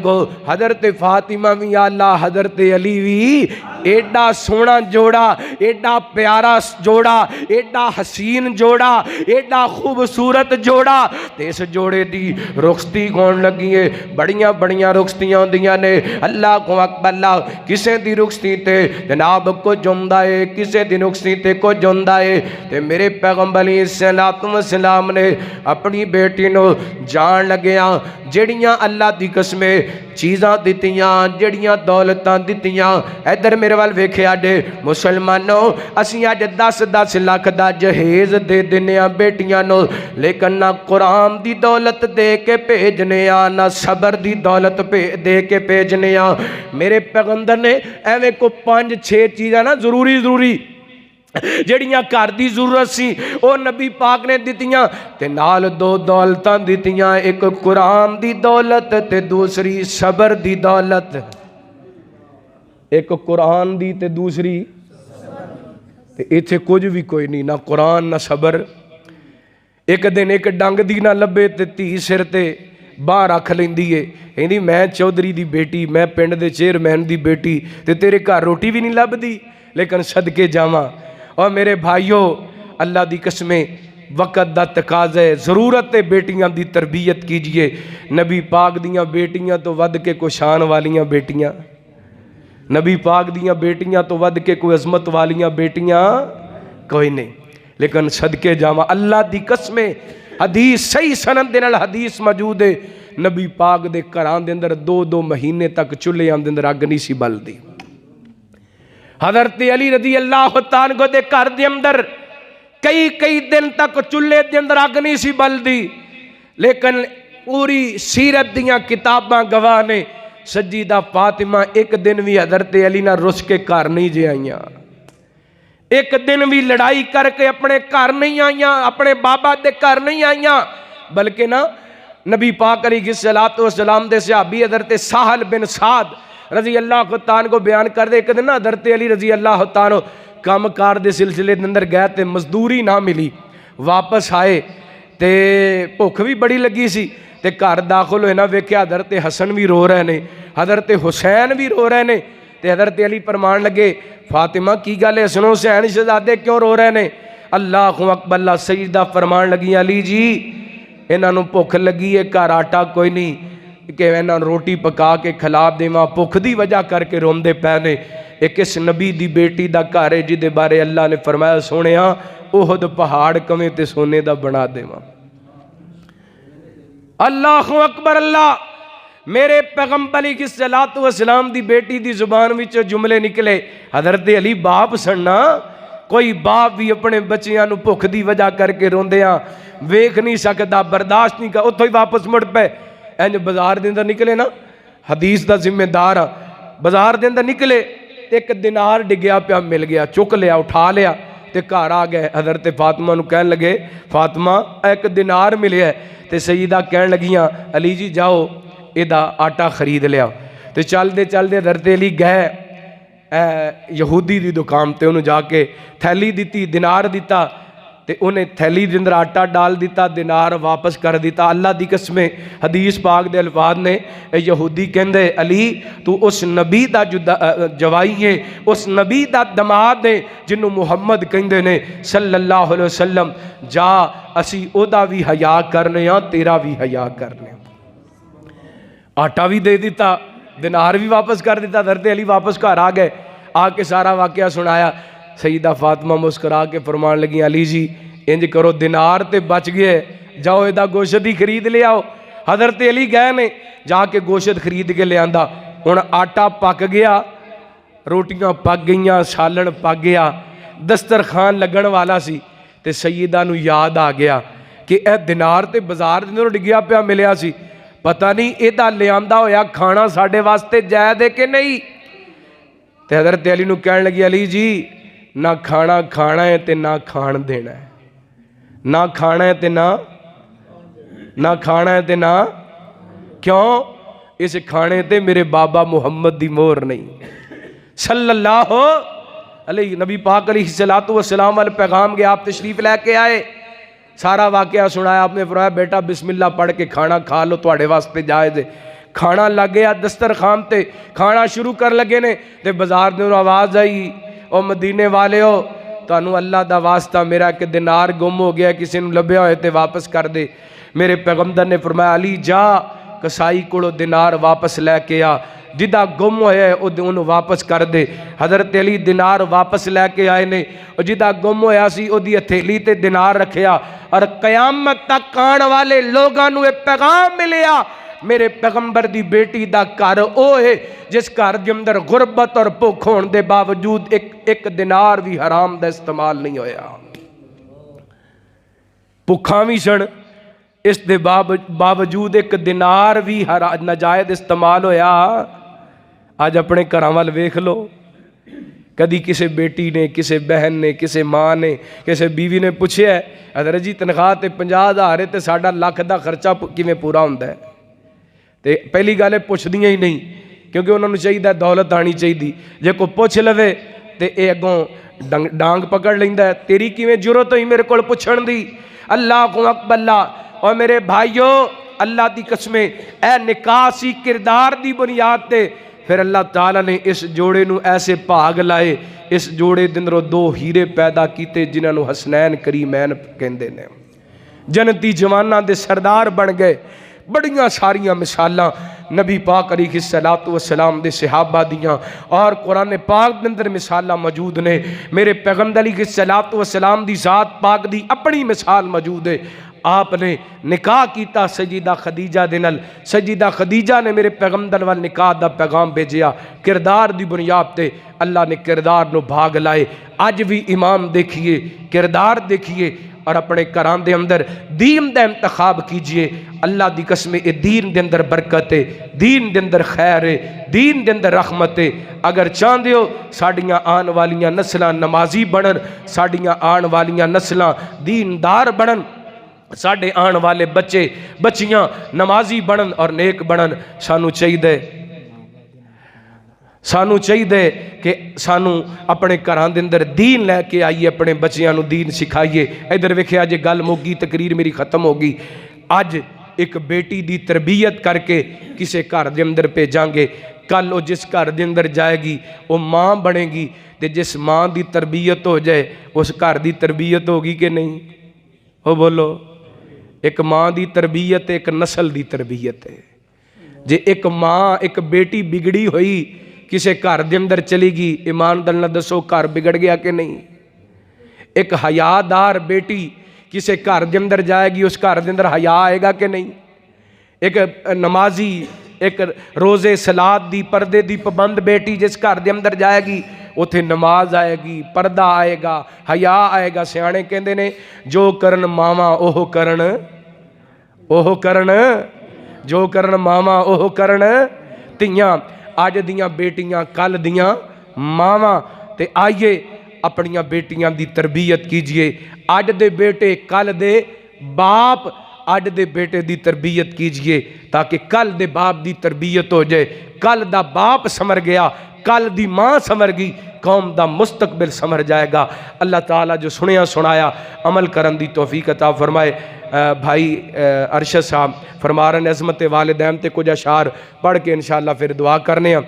C: حضرت فاطمہ بھی اللہ حضرت علی بھی ایڈا سونا جوڑا ایڈا پیارا جوڑا ایڈا حسین جوڑا ایڈا خوبصورت جوڑا تے اس جوڑے دی رخصتی کون لگی ہے بڑیاں بڑیاں رخصتیاں ہوندیاں نے اللہ کو اکبر اللہ کسے دی رخصتی تے جناب کو جمدہ ہے کسے دی رخصتی تے کو جمدہ ہے تے میرے پیغمبر علیہ السلام نے اپنی بیٹی نو جان لگیاں جڑیاں اللہ دی قسمیں چیزاں دتیاں جڑیاں دولتاں دتیاں ادھر میرے وال ویکھیا جے مسلمانوں اسی اج 10 لاکھ دا جہیز دے دنیا بیٹیاں نو لیکن نہ قرآن دی دولت دے کے بھیجنے آ نہ صبر دی دولت دے کے بھیجنے آ میرے پیغمبر نے ایویں کو 5-6 چیزاں نا ضروری جڑیاں گھر دی ضرورت سی او نبی پاک نے دتیاں تے نال 2 دولتاں دتیاں ایک قرآن دی دولت تے دوسری صبر دی دولت ایک قرآن دی تے دوسری تے ایتھے کچھ بھی کوئی نہیں نہ قرآن نہ صبر ایک دن ایک ڈنگ دی نہ لبے تے تی سر تے باہر رکھ لیندی ہے کہندی میں چودھری دی بیٹی میں پنڈ دے چیئرمین دی بیٹی تے تیرے گھر روٹی بھی نہیں لبدی لیکن صدقے جاواں اور میرے بھائیوں اللہ دی قسمیں وقت دا تقاضا ہے ضرورت ہے بیٹیاں دی تربیت کیجئے نبی پاک دیاں بیٹیاں تو ود کے کو شان والیاں بیٹیاں نبی پاک دیاں بیٹیاں تو ود کے کوئی عظمت والیاں بیٹیاں کوئی نہیں. لیکن صدقے جاواں اللہ دی قسمیں حدیث صحیح سند دے نال حدیث موجود ہے نبی پاک دے گھراں دے اندر 2 مہینے تک چولہیاں دے اندر اگ نہیں سی بلدی. حضرت علی رضی اللہ تعالیٰ عنہ دے گھر دے اندر کئی دن تک چولہے دے اندر اگ نہیں سی بلدی. لیکن پوری سیرت دیاں کتاباں گواہ نے سیدہ فاطمہ ایک دن بھی حضرت علی نہ رس کے گھر نہیں جے آئیاں, ایک دن بھی لڑائی کر کے اپنے گھر نہیں آئیاں, اپنے بابا دے گھر نہیں آئیاں, بلکہ نا نبی پاک علیہ السلام دے صحابی حضرت سہل بن سعد رضی اللہ تعالیٰ کو بیان کر دے. ایک دن نا حضرت علی رضی اللہ تعالیٰ کام کار دے سلسلے دے اندر گئے تے مزدوری نہ ملی, واپس آئے تے بھوک بھی بڑی لگی سی تے گھر داخل ہوئے نا ویکھیا حضرت حسن بھی رو رہے نے, حضرت حسین بھی رو رہے نے. تے حضرت علی فرمان لگے فاطمہ کی گل ہے, حسن حسین شہزادے کیوں رو رہے نے؟ اللہ اکبر. اللہ سیدہ فرمان لگی علی جی انہاں نوں بھوک لگی ہے, گھر آٹا کوئی نہیں کہ انہاں روٹی پکا کے کھلا دیواں, بھوک دی وجہ کر کے روندے پے نے. ایک اس نبی دی بیٹی دا گھر ہے جدے بارے اللہ نے فرمایا سونیا احد پہاڑ کمیں تے سونے دا بنا دیواں. اللہ اکبر. اللہ میرے پیغمبر علیہ السلام دی بیٹی دی زبان وچ جملے نکلے. حضرت علی باپ سننا, کوئی باپ بھی اپنے بچیاں نو بھوک دی وجہ کر کے روندیاں ویکھ نہیں سکدا, برداشت نہیں کر, اتھوں ہی واپس مڑ پے. انج بازار دے اندر نکلے نا, حدیث دا ذمہ دار ہاں, بازار دے اندر نکلے ایک دینار ڈگیا پیا مل گیا, چک لیا اٹھا لیا تے گھر آ گئے. حضرت فاطمہ نو کہن لگے فاطمہ ایک دینار ملے ہے. تے سیدہ کہن لگیاں علی جی جاؤ ایدہ آٹا خرید لیا. تے چل دے حضرت علی گئے یہودی دی دکان تے انہوں جا کے تھیلی دیتی, دینار دیتا تے انہیں تھیلی دے اندر آٹا ڈال دیتا, دینار واپس کر دیتا. اللہ دی قسمیں حدیث پاک دے الفاظ نے اے یہودی کہندے علی تو اس نبی دا جوائی ہے, اس نبی دا دماد ہے جنہوں محمد کہندے نے صلی اللہ علیہ وسلم, جا اسی او دا بھی حیا کرنے ہاں تیرا بھی حیا کرنے. آٹا بھی دے دیتا, دینار بھی واپس کر دیتا. حضرت علی واپس گھر آ گئے, آ کے سارا واقعہ سنایا. سیدہ فاطمہ مسکرا کے فرمان لگی علی جی انج کرو دینار تے بچ گئے, جاؤ ایدہ گوشت ہی خرید لے آؤ. حضرت علی گئے نے, جا کے گوشت خرید کے لے آندا. ہن آٹا پک گیا, روٹیاں پک گئیاں, سالن پک گیا, دسترخوان لگن والا سی. تے سیدہ نو یاد آ گیا کہ اے دینار تے بازار دے اندر ڈگیا پیا ملیا سی, پتہ نہیں ایدہ لے آندا ہویا کھانا ساڈے واسطے جائز ہے کہ نہیں. تے حضرت علی نو کہن لگی علی جی نہ کھانا کھانا ہے تے نہ کھان دینا ہے, نہ کھانا ہے تے نہ کھانا ہے تے نہ, کیوں اس کھانے تے میرے بابا محمد دی مور نہیں صلی اللہ علیہ. نبی پاک علیہ السلام والے پیغام گیا, آپ تشریف لے کے آئے, سارا واقعہ سنایا. آپ نے فرمایا بیٹا بسم اللہ پڑھ کے کھانا کھا لو, تواڈے واسطے جائز ہے. کھانا لگ گیا دسترخوان تے, کھانا شروع کر لگے نے تے بازار دے آواز آئی او مدینے والے ہو تانوں اللہ دا واسطہ میرا ایک دینار گم ہو گیا, کسی نے لبیا ہوئے تے واپس کر دے. میرے پیغمبر نے فرمایا علی جا کسائی کوڑو دینار واپس لے کے آ, جدہ گم ہویا ہے انہوں واپس کر دے. حضرت علی دینار واپس لے کے آئے نے, اور جدہ گم ہویا سی او دی ہتھیلی تے دینار رکھیا, اور قیامت تک آن والے لوگاں نو ایک پیغام ملیا میرے پیغمبر دی بیٹی دا گھر او ہے جس گھر دے اندر غربت اور بھوک ہون دے باوجود ایک دینار بھی حرام دا استعمال نہیں ہویا. بھوکاں بھی سن, اس دے باوجود ایک دینار بھی ناجائز استعمال ہویا. آج اپنے گھراں وال ویکھ لو, کدی کسی بیٹی نے, کسی بہن نے, کسی ماں نے, کسی بیوی نے پوچھیا ہے حضرت جی تنخواہ تے 50,000 تے ساڈا لاکھ دا خرچہ کیویں پورا ہوندا ہے؟ تے پہلی گل ہے پوچھدیاں ہی نہیں, کیونکہ انہوں نے چاہیے دولت آنی چاہیے. جے کوئی پوچھ لوے تے اے اگوں ڈانگ پکڑ لیندا ہے, تیری کیویں ضرورت ہوئی میرے کول پوچھن دی. اللہ اکبر. اللہ اور میرے بھائیو اللہ دی قسمیں اے نکاح سی کردار دی بنیاد تے پھر اللہ تعالیٰ نے اس جوڑے نو ایسے بھاگ لائے, اس جوڑے دے اندر 2 ہیرے پیدا کیتے جنہاں نو حسنین کریمین کہندے نے, جنتی جواناں دے سردار بن گئے. بڑیاں ساریاں مثالاں نبی پاک علیہ الصلوۃ والسلام دے صحابہ دیاں اور قرآن پاک دے اندر مثالاں موجود نے. میرے پیغمبر علیہ الصلوۃ والسلام دی ذات پاک دی اپنی مثال موجود ہے. آپ نے نکاح کیتا سیدہ خدیجہ دے نال. سیدہ خدیجہ نے میرے پیغمبر وال نکاح دا پیغام بھیجیا. کردار دی بنیاد تے اللہ نے کردار نو بھاگ لائے. اج بھی امام دیکھیے, کردار دیکھیے اور اپنے گھراں دے اندر دین دا انتخاب کیجئے. اللہ دی قسم اے دین دے اندر برکت ہے, دین دے اندر خیر ہے, دین دے اندر رحمت ہے. اگر چاہندے ہو ساڈیاں آن والیاں نسلاں نمازی بنن, ساڈیاں آن والیاں نسلاں دیندار بنن, ساڈے آن والے بچے بچیاں نمازی بنن اور نیک بنن, سانو چاہیے کہ سانو اپنے گھراں دے اندر دین لے کے آئیے, اپنے بچیاں نو دین سکھائیے. ادھر ویکھیا جے گل مکی, تقریر میری ختم ہوگی. اج ایک بیٹی دی تربیت کر کے کسے گھر دے اندر بھیجاں گے, کل وہ جس گھر دے اندر جائے گی وہ ماں بنے گی, تے جس ماں دی تربیت ہو جائے اس گھر دی تربیت ہوگی کہ نہیں؟ ہو بولو. ایک ماں دی تربیت ایک نسل دی تربیت ہے. جے ایک ماں ایک بیٹی بگڑی ہوئی کسے گھر دے اندر چلی گی, ایمان نال دسو گھر بگڑ گیا کہ نہیں؟ ایک حیادار بیٹی کسے گھر دے اندر جائے گی, اس گھر دے اندر حیا آئے گا کہ نہیں؟ ایک نمازی, ایک روزے صلات دی پردے دی پابند بیٹی جس گھر دے اندر جائے گی اتھے نماز آئے گی, پردہ آئے گا, حیا آئے گا. سیانے کہندے نے جو کرن ماما اوہ کرن, جو کرن ماما اوہ کرن تیاں. آج دیاں بیٹیاں کل دیاں ماما, تے آئیے اپنیاں بیٹیاں دی تربیت کیجئے. آج دے بیٹے کل دے باپ, آج دے بیٹے دی تربیت کیجئے تاکہ کل دے باپ دی تربیت ہو جائے. کل دا باپ سمر گیا, کل دی ماں سمر گئی, قوم دا مستقبل سمر جائے گا. اللہ تعالیٰ جو سنیا سنایا عمل کرن دی توفیق عطا فرمائے. بھائی ارشد صاحب فرما رہے ہیں عظمت والدین تے کچھ اشعار پڑھ کے انشاءاللہ پھر دعا کرنے ہیں.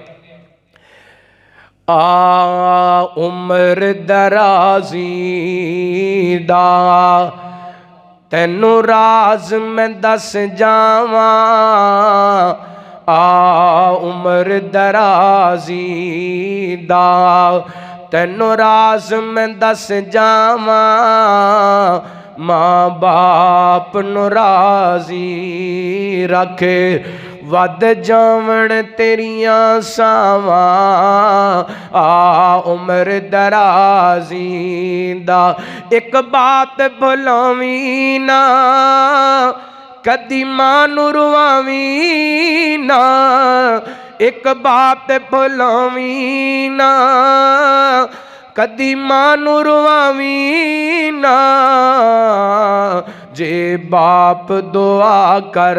C: عمر درازی دا تینو راز میں دس جاواں, عمر درازی دا تینو راز میں دس جاواں, ماں باپ نو راضی رکھے ود جاون تیریاں ساواں, عمر درازی دا ایک بات بھلاویں نا, کدی ماں نو رواویں نا, ایک بات بھلاویں نا, کدی ماں نو رواویں نا, جے باپ دعا کر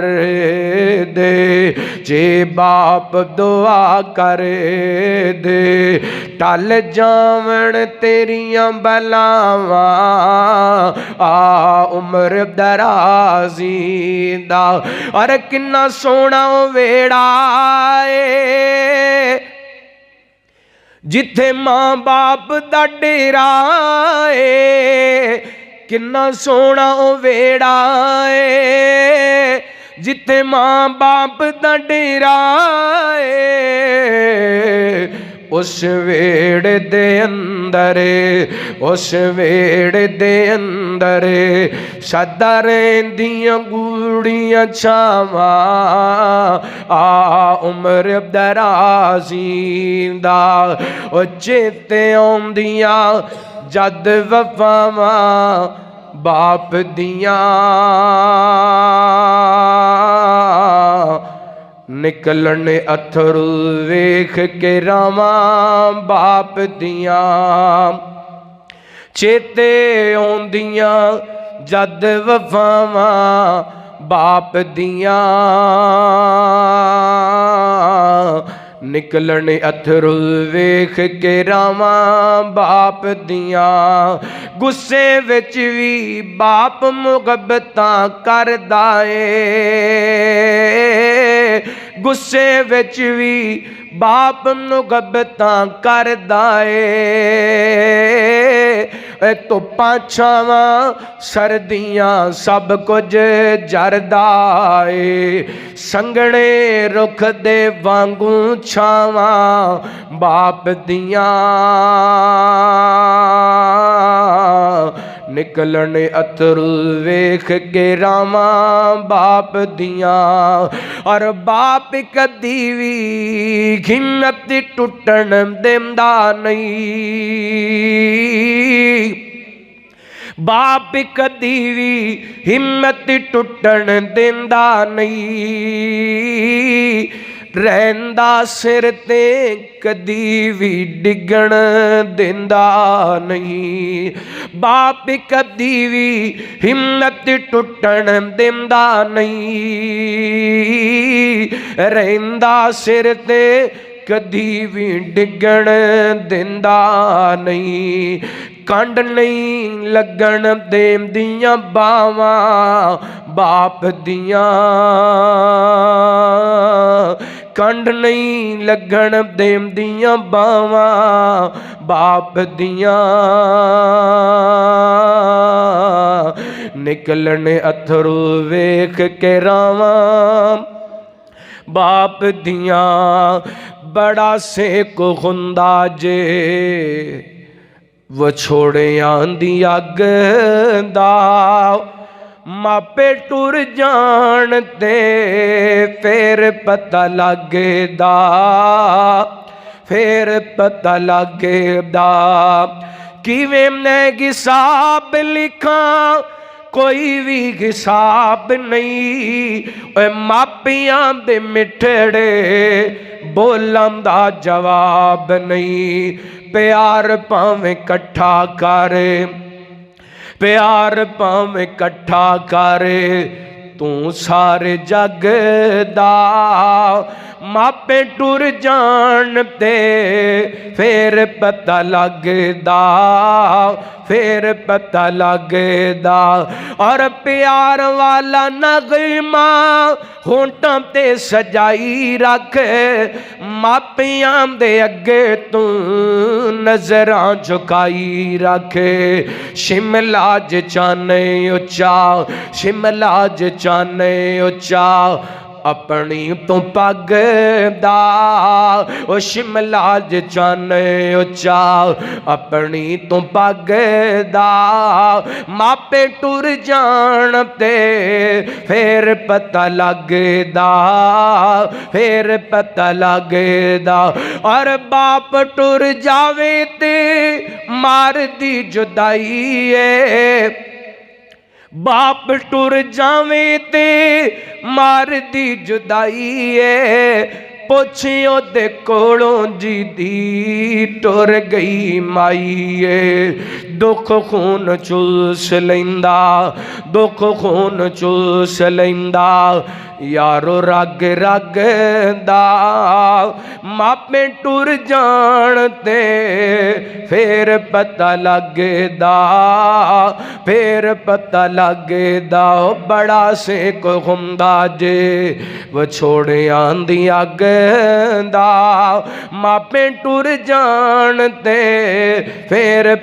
C: دے, جے باپ دعا کر دے, ٹل جاون تیریاں بلاواں, عمر درازی دا. اور کنا سونا ویڑا اے جتھے ماں باپ دا ڈیرا اے, کنا سونا ویڑا اے جتھے ماں باپ دا ڈیرا اے, اس ویڑ دے اندر, اس ویڑ دے اندر سدا رہندیاں گوڑیاں چھاواں, عمر درازی دا. او چیتے آندیاں جد وفاواں باپ دیاں, نکلن اتھرو ویکھ کے راواں باپ دیاں, چیتے آندیاں جد وفاواں باپ دیاں, نکلن اتھرو ویکھ کے راواں باپ دیاں. غصے وچ وی باپ محبتاں کردا اے, غصے وچ وی باپ محبتاں کردا اے, ਧੁੱਪਾਂ ਛਾਵਾਂ ਸਰਦੀਆਂ ਸਭ ਕੁਝ ਜਰਦਾ ਏ ਸੰਘਣੇ ਰੁੱਖ ਦੇ ਵਾਂਗੂ ਛਾਵਾਂ ਬਾਪ ਦੀਆਂ ਨਿਕਲਣ ਅਥਰੂ ਵੇਖ ਕੇ ਰਾਵਾਂ ਬਾਪ ਦੀਆਂ ਔਰ ਬਾਪ ਕਦੀ ਵੀ ਹਿੰਮਤ ਟੁੱਟਣ ਦਿੰਦਾ ਨਹੀਂ ਬਾਪ ਕਦੀ ਵੀ ਹਿੰਮਤ ਟੁੱਟਣ ਦਿੰਦਾ ਨਹੀਂ ਰਹਿੰਦਾ ਸਿਰ ਤੇ ਕਦੀ ਵੀ ਡਿੱਗਣ ਦਿੰਦਾ ਨਹੀਂ ਬਾਪ ਕਦੀ ਵੀ ਹਿੰਮਤ ਟੁੱਟਣ ਦਿੰਦਾ ਨਹੀਂ ਰਹਿੰਦਾ ਸਿਰ ਤੇ ਕਦੀ ਵੀ ਡਿੱਗਣ ਦਿੰਦਾ ਨਹੀਂ ਕੰਡ ਨਹੀਂ ਲੱਗਣ ਦੇਂਦੀਆਂ ਬਾਵਾਂ ਬਾਪ ਦੀਆਂ ਕੰਡ ਨਹੀਂ ਲੱਗਣ ਦੇਂਦੀਆਂ ਬਾਵਾਂ ਬਾਪ ਦੀਆਂ ਨਿਕਲਣ ਅਥਰੂ ਵੇਖ ਕੇ ਰਾਵਾਂ ਬਾਪ ਦੀਆਂ ਬੜਾ ਸੇਕ ਹੁੰਦਾ ਜੇ ਵਿਛੋੜਿਆਂ ਦੀ ਅੱਗ ਦਾ ਮਾਪੇ ਟੁਰ ਜਾਣ ਤੇ ਫੇਰ ਪਤਾ ਲੱਗਦਾ ਫੇਰ ਪਤਾ ਲੱਗਦਾ ਕਿਵੇਂ ਮੈਂ ਹਿਸਾਬ ਲਿਖਾਂ ਕੋਈ ਵੀ ਹਿਸਾਬ ਨਹੀਂ ਓਏ ਮਾਪਿਆਂ ਦੇ ਮਿੱਠੜੇ ਬੋਲਾਂ ਦਾ ਜਵਾਬ ਨਹੀਂ ਪਿਆਰ ਭਾਵੇਂ ਇਕੱਠਾ ਕਰ ਪਿਆਰ ਭਾਵੇਂ ਇਕੱਠਾ ਕਰ ਤੂੰ ਸਾਰੇ ਜੱਗ ਦਾ ਮਾਪੇ ਟੁਰ ਜਾਣ ਤੇ ਫੇਰ ਪਤਾ ਲੱਗਦਾ ਫੇਰ ਪਤਾ ਲੱਗਦਾ ਔਰ ਪਿਆਰ ਵਾਲਾ ਨਗਮਾ ਹੋਂਠਾਂ ਤੇ ਸਜਾਈ ਰੱਖ ਮਾਪਿਆਂ ਦੇ ਅੱਗੇ ਤੂੰ ਨਜ਼ਰਾਂ ਝੁਕਾਈ ਰੱਖ ਸ਼ਿਮਲਾ ਜ ਚਾਨੇ ਉੱਚਾ ਸ਼ਿਮਲਾ ਜ ਚਾਨੇ ਉੱਚਾ ਆਪਣੀ ਤੋਂ ਪੱਗ ਦਾ ਉਹ ਸ਼ਿਮਲਾ ਜ ਚਾਨੇ ਉੱਚਾ ਆਪਣੀ ਤੋਂ ਪੱਗ ਦਾ ਮਾਪੇ ਟੁਰ ਜਾਣ ਤੇ ਫੇਰ ਪਤਾ ਲੱਗਦਾ ਫੇਰ ਪਤਾ ਲੱਗਦਾ ਔਰ ਬਾਪ ਟੁਰ ਜਾਵੇ ਤੇ ਮਾਰਦੀ ਜੁਦਾਈ ਏ ਬਾਪ ਟੁਰ ਜਾਵੇ ਤੇ ਮਾਰਦੀ ਜੁਦਾਈ ਏ ਪੁੱਛ ਉਹਦੇ ਕੋਲੋਂ ਜਿਹਦੀ ਟੁਰ ਗਈ ਮਾਈ ਏ ਦੁੱਖ ਖੂਨ ਚੂਸ ਲੈਂਦਾ ਦੁੱਖ ਖੂਨ ਚੂਸ ਲੈਂਦਾ ਯਾਰੋ ਰਗ ਰਗ ਦਾ ਮਾਪੇ ਟੁਰ ਜਾਣ ਤੇ ਫੇਰ ਪਤਾ ਲੱਗਦਾ ਫੇਰ ਪਤਾ ਲੱਗਦਾ ਬੜਾ ਸੇਕ ਹੁੰਦਾ ਜੇ ਵਿਛੋੜਿਆਂ ਦੀ ਅੱਗ ਦਾ ਮਾਪੇ ਟੁਰ ਜਾਣ ਤੇ ਫੇਰ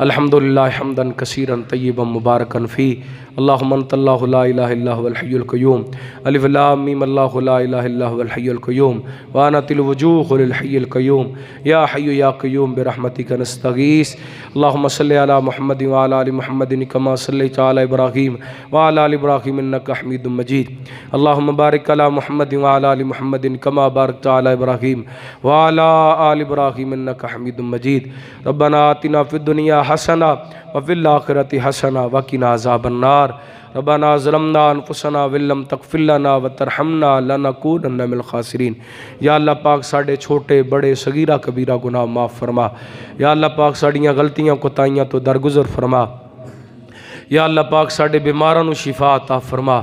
C: الحمدللہ حمدن کثیرا طیبا مبارکا فی اللہم انت اللہ لا الہ الا هو الحی القیوم الف لام میم اللہ لا الہ الا هو الحی القیوم وانت الوجوہ للحی القیوم یا حی یا قیوم برحمتک نستغیث اللہم صلی علی محمد وعلی آل محمد کما صلیت علی ابراہیم وعلی آل ابراہیم انک حمید مجید اللہم بارک علی محمد وعلی آل محمد کما بارکت علی ابراہیم وعلی آل ابراہیم انک حمید مجید ربنا آتنا فی الدنیا حسنہ وفی الآخرۃ حسنہ وقنا عذاب النار ربنا ظلمنا انفسنا ولم تغفر لنا وترحمنا لنکونن من الخاسرین یا اللہ پاک ساڑھے چھوٹے بڑے صغیرہ کبیرہ گناہ معاف فرما یا اللہ پاک ساڑھیاں غلطیاں کوتاہیاں تو درگزر فرما یا اللہ پاک ساڑھے بیماراں نو شفا عطا فرما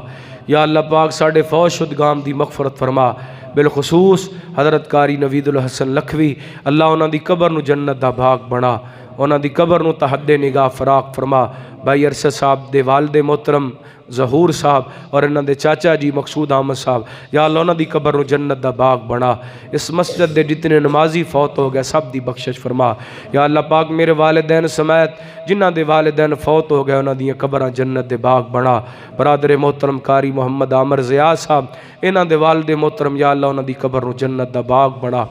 C: یا اللہ پاک ساڑھے فوت شدگان دی مغفرت فرما بالخصوص حضرت قاری نوید الحسن لکھوی اللہ انہاں دی قبر نو جنت دا باغ بنا انہاں دی قبر نو تحد نگاہ فراق فرما بھائی ارشد صاحب دے والد محترم ظہور صاحب اور انہاں دے چاچا جی مقصود احمد صاحب یا اللہ انہاں دی قبر نو جنت دا باغ بنا اس مسجد دے جتنے نمازی فوت ہو گئے سب دی بخشش فرما یا اللہ پاک میرے والدین سمیت جنہاں دے والدین فوت ہو گئے انہاں دی قبراں جنت دے باغ بنا برادر محترم قاری محمد عامر ضیاء صاحب انہاں دے والد محترم یا اللہ انہاں دی قبر نو جنت دا باغ بنا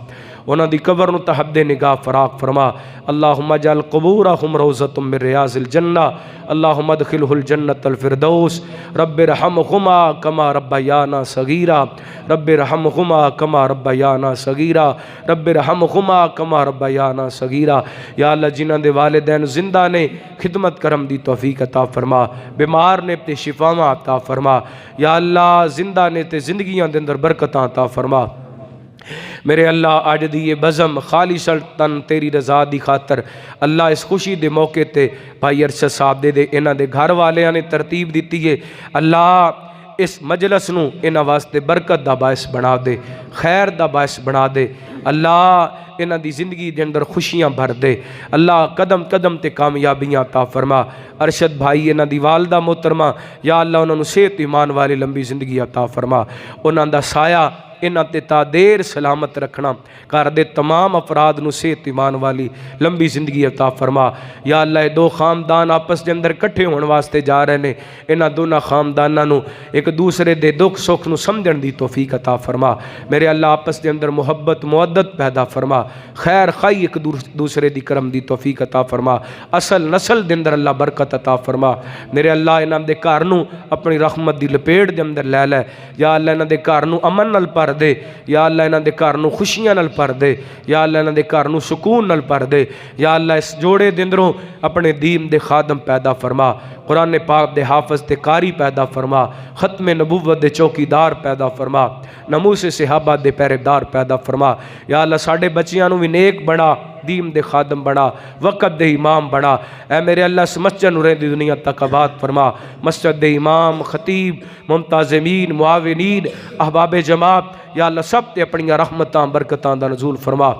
C: انہاں دی قبر نو تحد نگاہ فراق فرما اللہم اجعل قبورہم روضۃ من ریاض الجنہ اللہم ادخلہ الجنۃ الفردوس رب ارحمہما کما ربیانا صغیرا رب ارحمہما کما ربیانا صغیرا رب ارحمہما کما ربیانا صغیرا یا اللہ جنہاں دے والدین زندہ نے خدمت کرم دی توفیق عطا فرما بیمار نے تے شفاواں عطا فرما یا اللہ زندہ نے تے زندگیاں دے اندر برکتاں عطا فرما میرے اللہ آج دی یہ بزم خالص تن تیری رضا دی خاطر اللہ اس خوشی دے موقع تے بھائی ارشد صاحب دے انہاں دے گھر والے نے ترتیب دیتی ہے اللہ اس مجلس نو انہاں واسطے برکت دا باعث بنا دے خیر دا باعث بنا دے اللہ انہاں دی زندگی دے اندر خوشیاں بھر دے اللہ قدم قدم تے کامیابیاں عطا فرما ارشد بھائی انہاں دی والدہ محترمہ یا اللہ انہاں نو صحت ایمان والی لمبی زندگی عطا فرما انہاں دا سایہ انہاں تے تا دیر سلامت رکھنا کر دے تمام افراد نو صحت ایمان والی لمبی زندگی عطا فرما یا اللہ دو خاندان آپس دے اندر کٹھے ہون واسطے جا رہے نے انہاں دونوں خانداناں نو ایک دوسرے دے دکھ سکھ نو سمجھن دی توفیق عطا فرما میرے اللہ آپس دے اندر محبت مودت پیدا فرما خیر خائی ایک دوسرے دی کرم دی توفیق عطا فرما اصل نسل دے اندر اللہ برکت عطا فرما میرے اللہ انہاں دے گھر نو اپنی رحمت دی لپیٹ دے اندر لے لے یا اللہ انہاں دے گھر نو امن نال پر دے یا اللہ انہاں دے گھر نو خوشیاں نال پر دے یا اللہ انہاں دے گھر نو سکون نال پر دے یا اللہ اس جوڑے دے اندروں اپنے دین دے خادم پیدا فرما قرآن پاک دے حافظ تے قاری پیدا فرما ختم نبوت دے چوکیدار پیدا فرما ناموس صحابہ دے پہرےدار پیدا فرما یا اللہ ساڈے بچیاں نو وی نیک بنا دین دے خادم بنا وقت دے امام بنا اے میرے اللہ اس مسجد نو رہندی دنیا تک آباد فرما مسجد دے امام خطیب منتظمین معاونین احباب جماعت یا اللہ سب تے اپنی رحمتاں برکتاں دا نزول فرما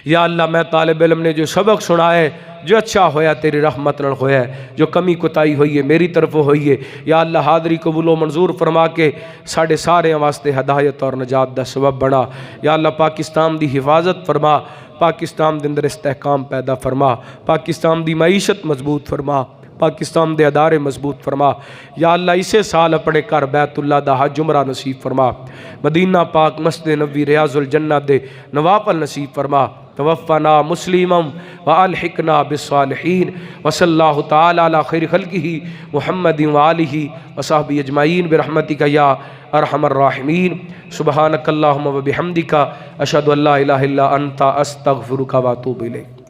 C: یا اللہ میں طالب علم نے جو سبق سنا ہے جو اچھا ہویا تیری رحمت نال ہویا ہے جو کمی کوتاہی ہوئی ہے میری طرف ہوئی ہے یا اللہ حاضری قبول و منظور فرما کے ساڑھے سارے واسطے ہدایت اور نجات دا سبب بنا یا اللہ پاکستان دی حفاظت فرما پاکستان دے اندر استحکام پیدا فرما پاکستان دی معیشت مضبوط فرما پاکستان دے ادارے مضبوط فرما یا اللہ اسے سال اپنے گھر بیت اللہ دا حج عمرہ نصیب فرما مدینہ پاک مسجد نبوی ریاض الجنہ دے نوافل نصیب فرما توفنا مسلما والحقنا بالصالحین وصلی اللہ تعالی علی خیر خلقہ محمد وآلہ وصحبہ اجمعین برحمتک یا ارحم الراحمین سبحانک اللہم وبحمدک اشہد ان لا الہ الا انت استغفرک واتوب الیک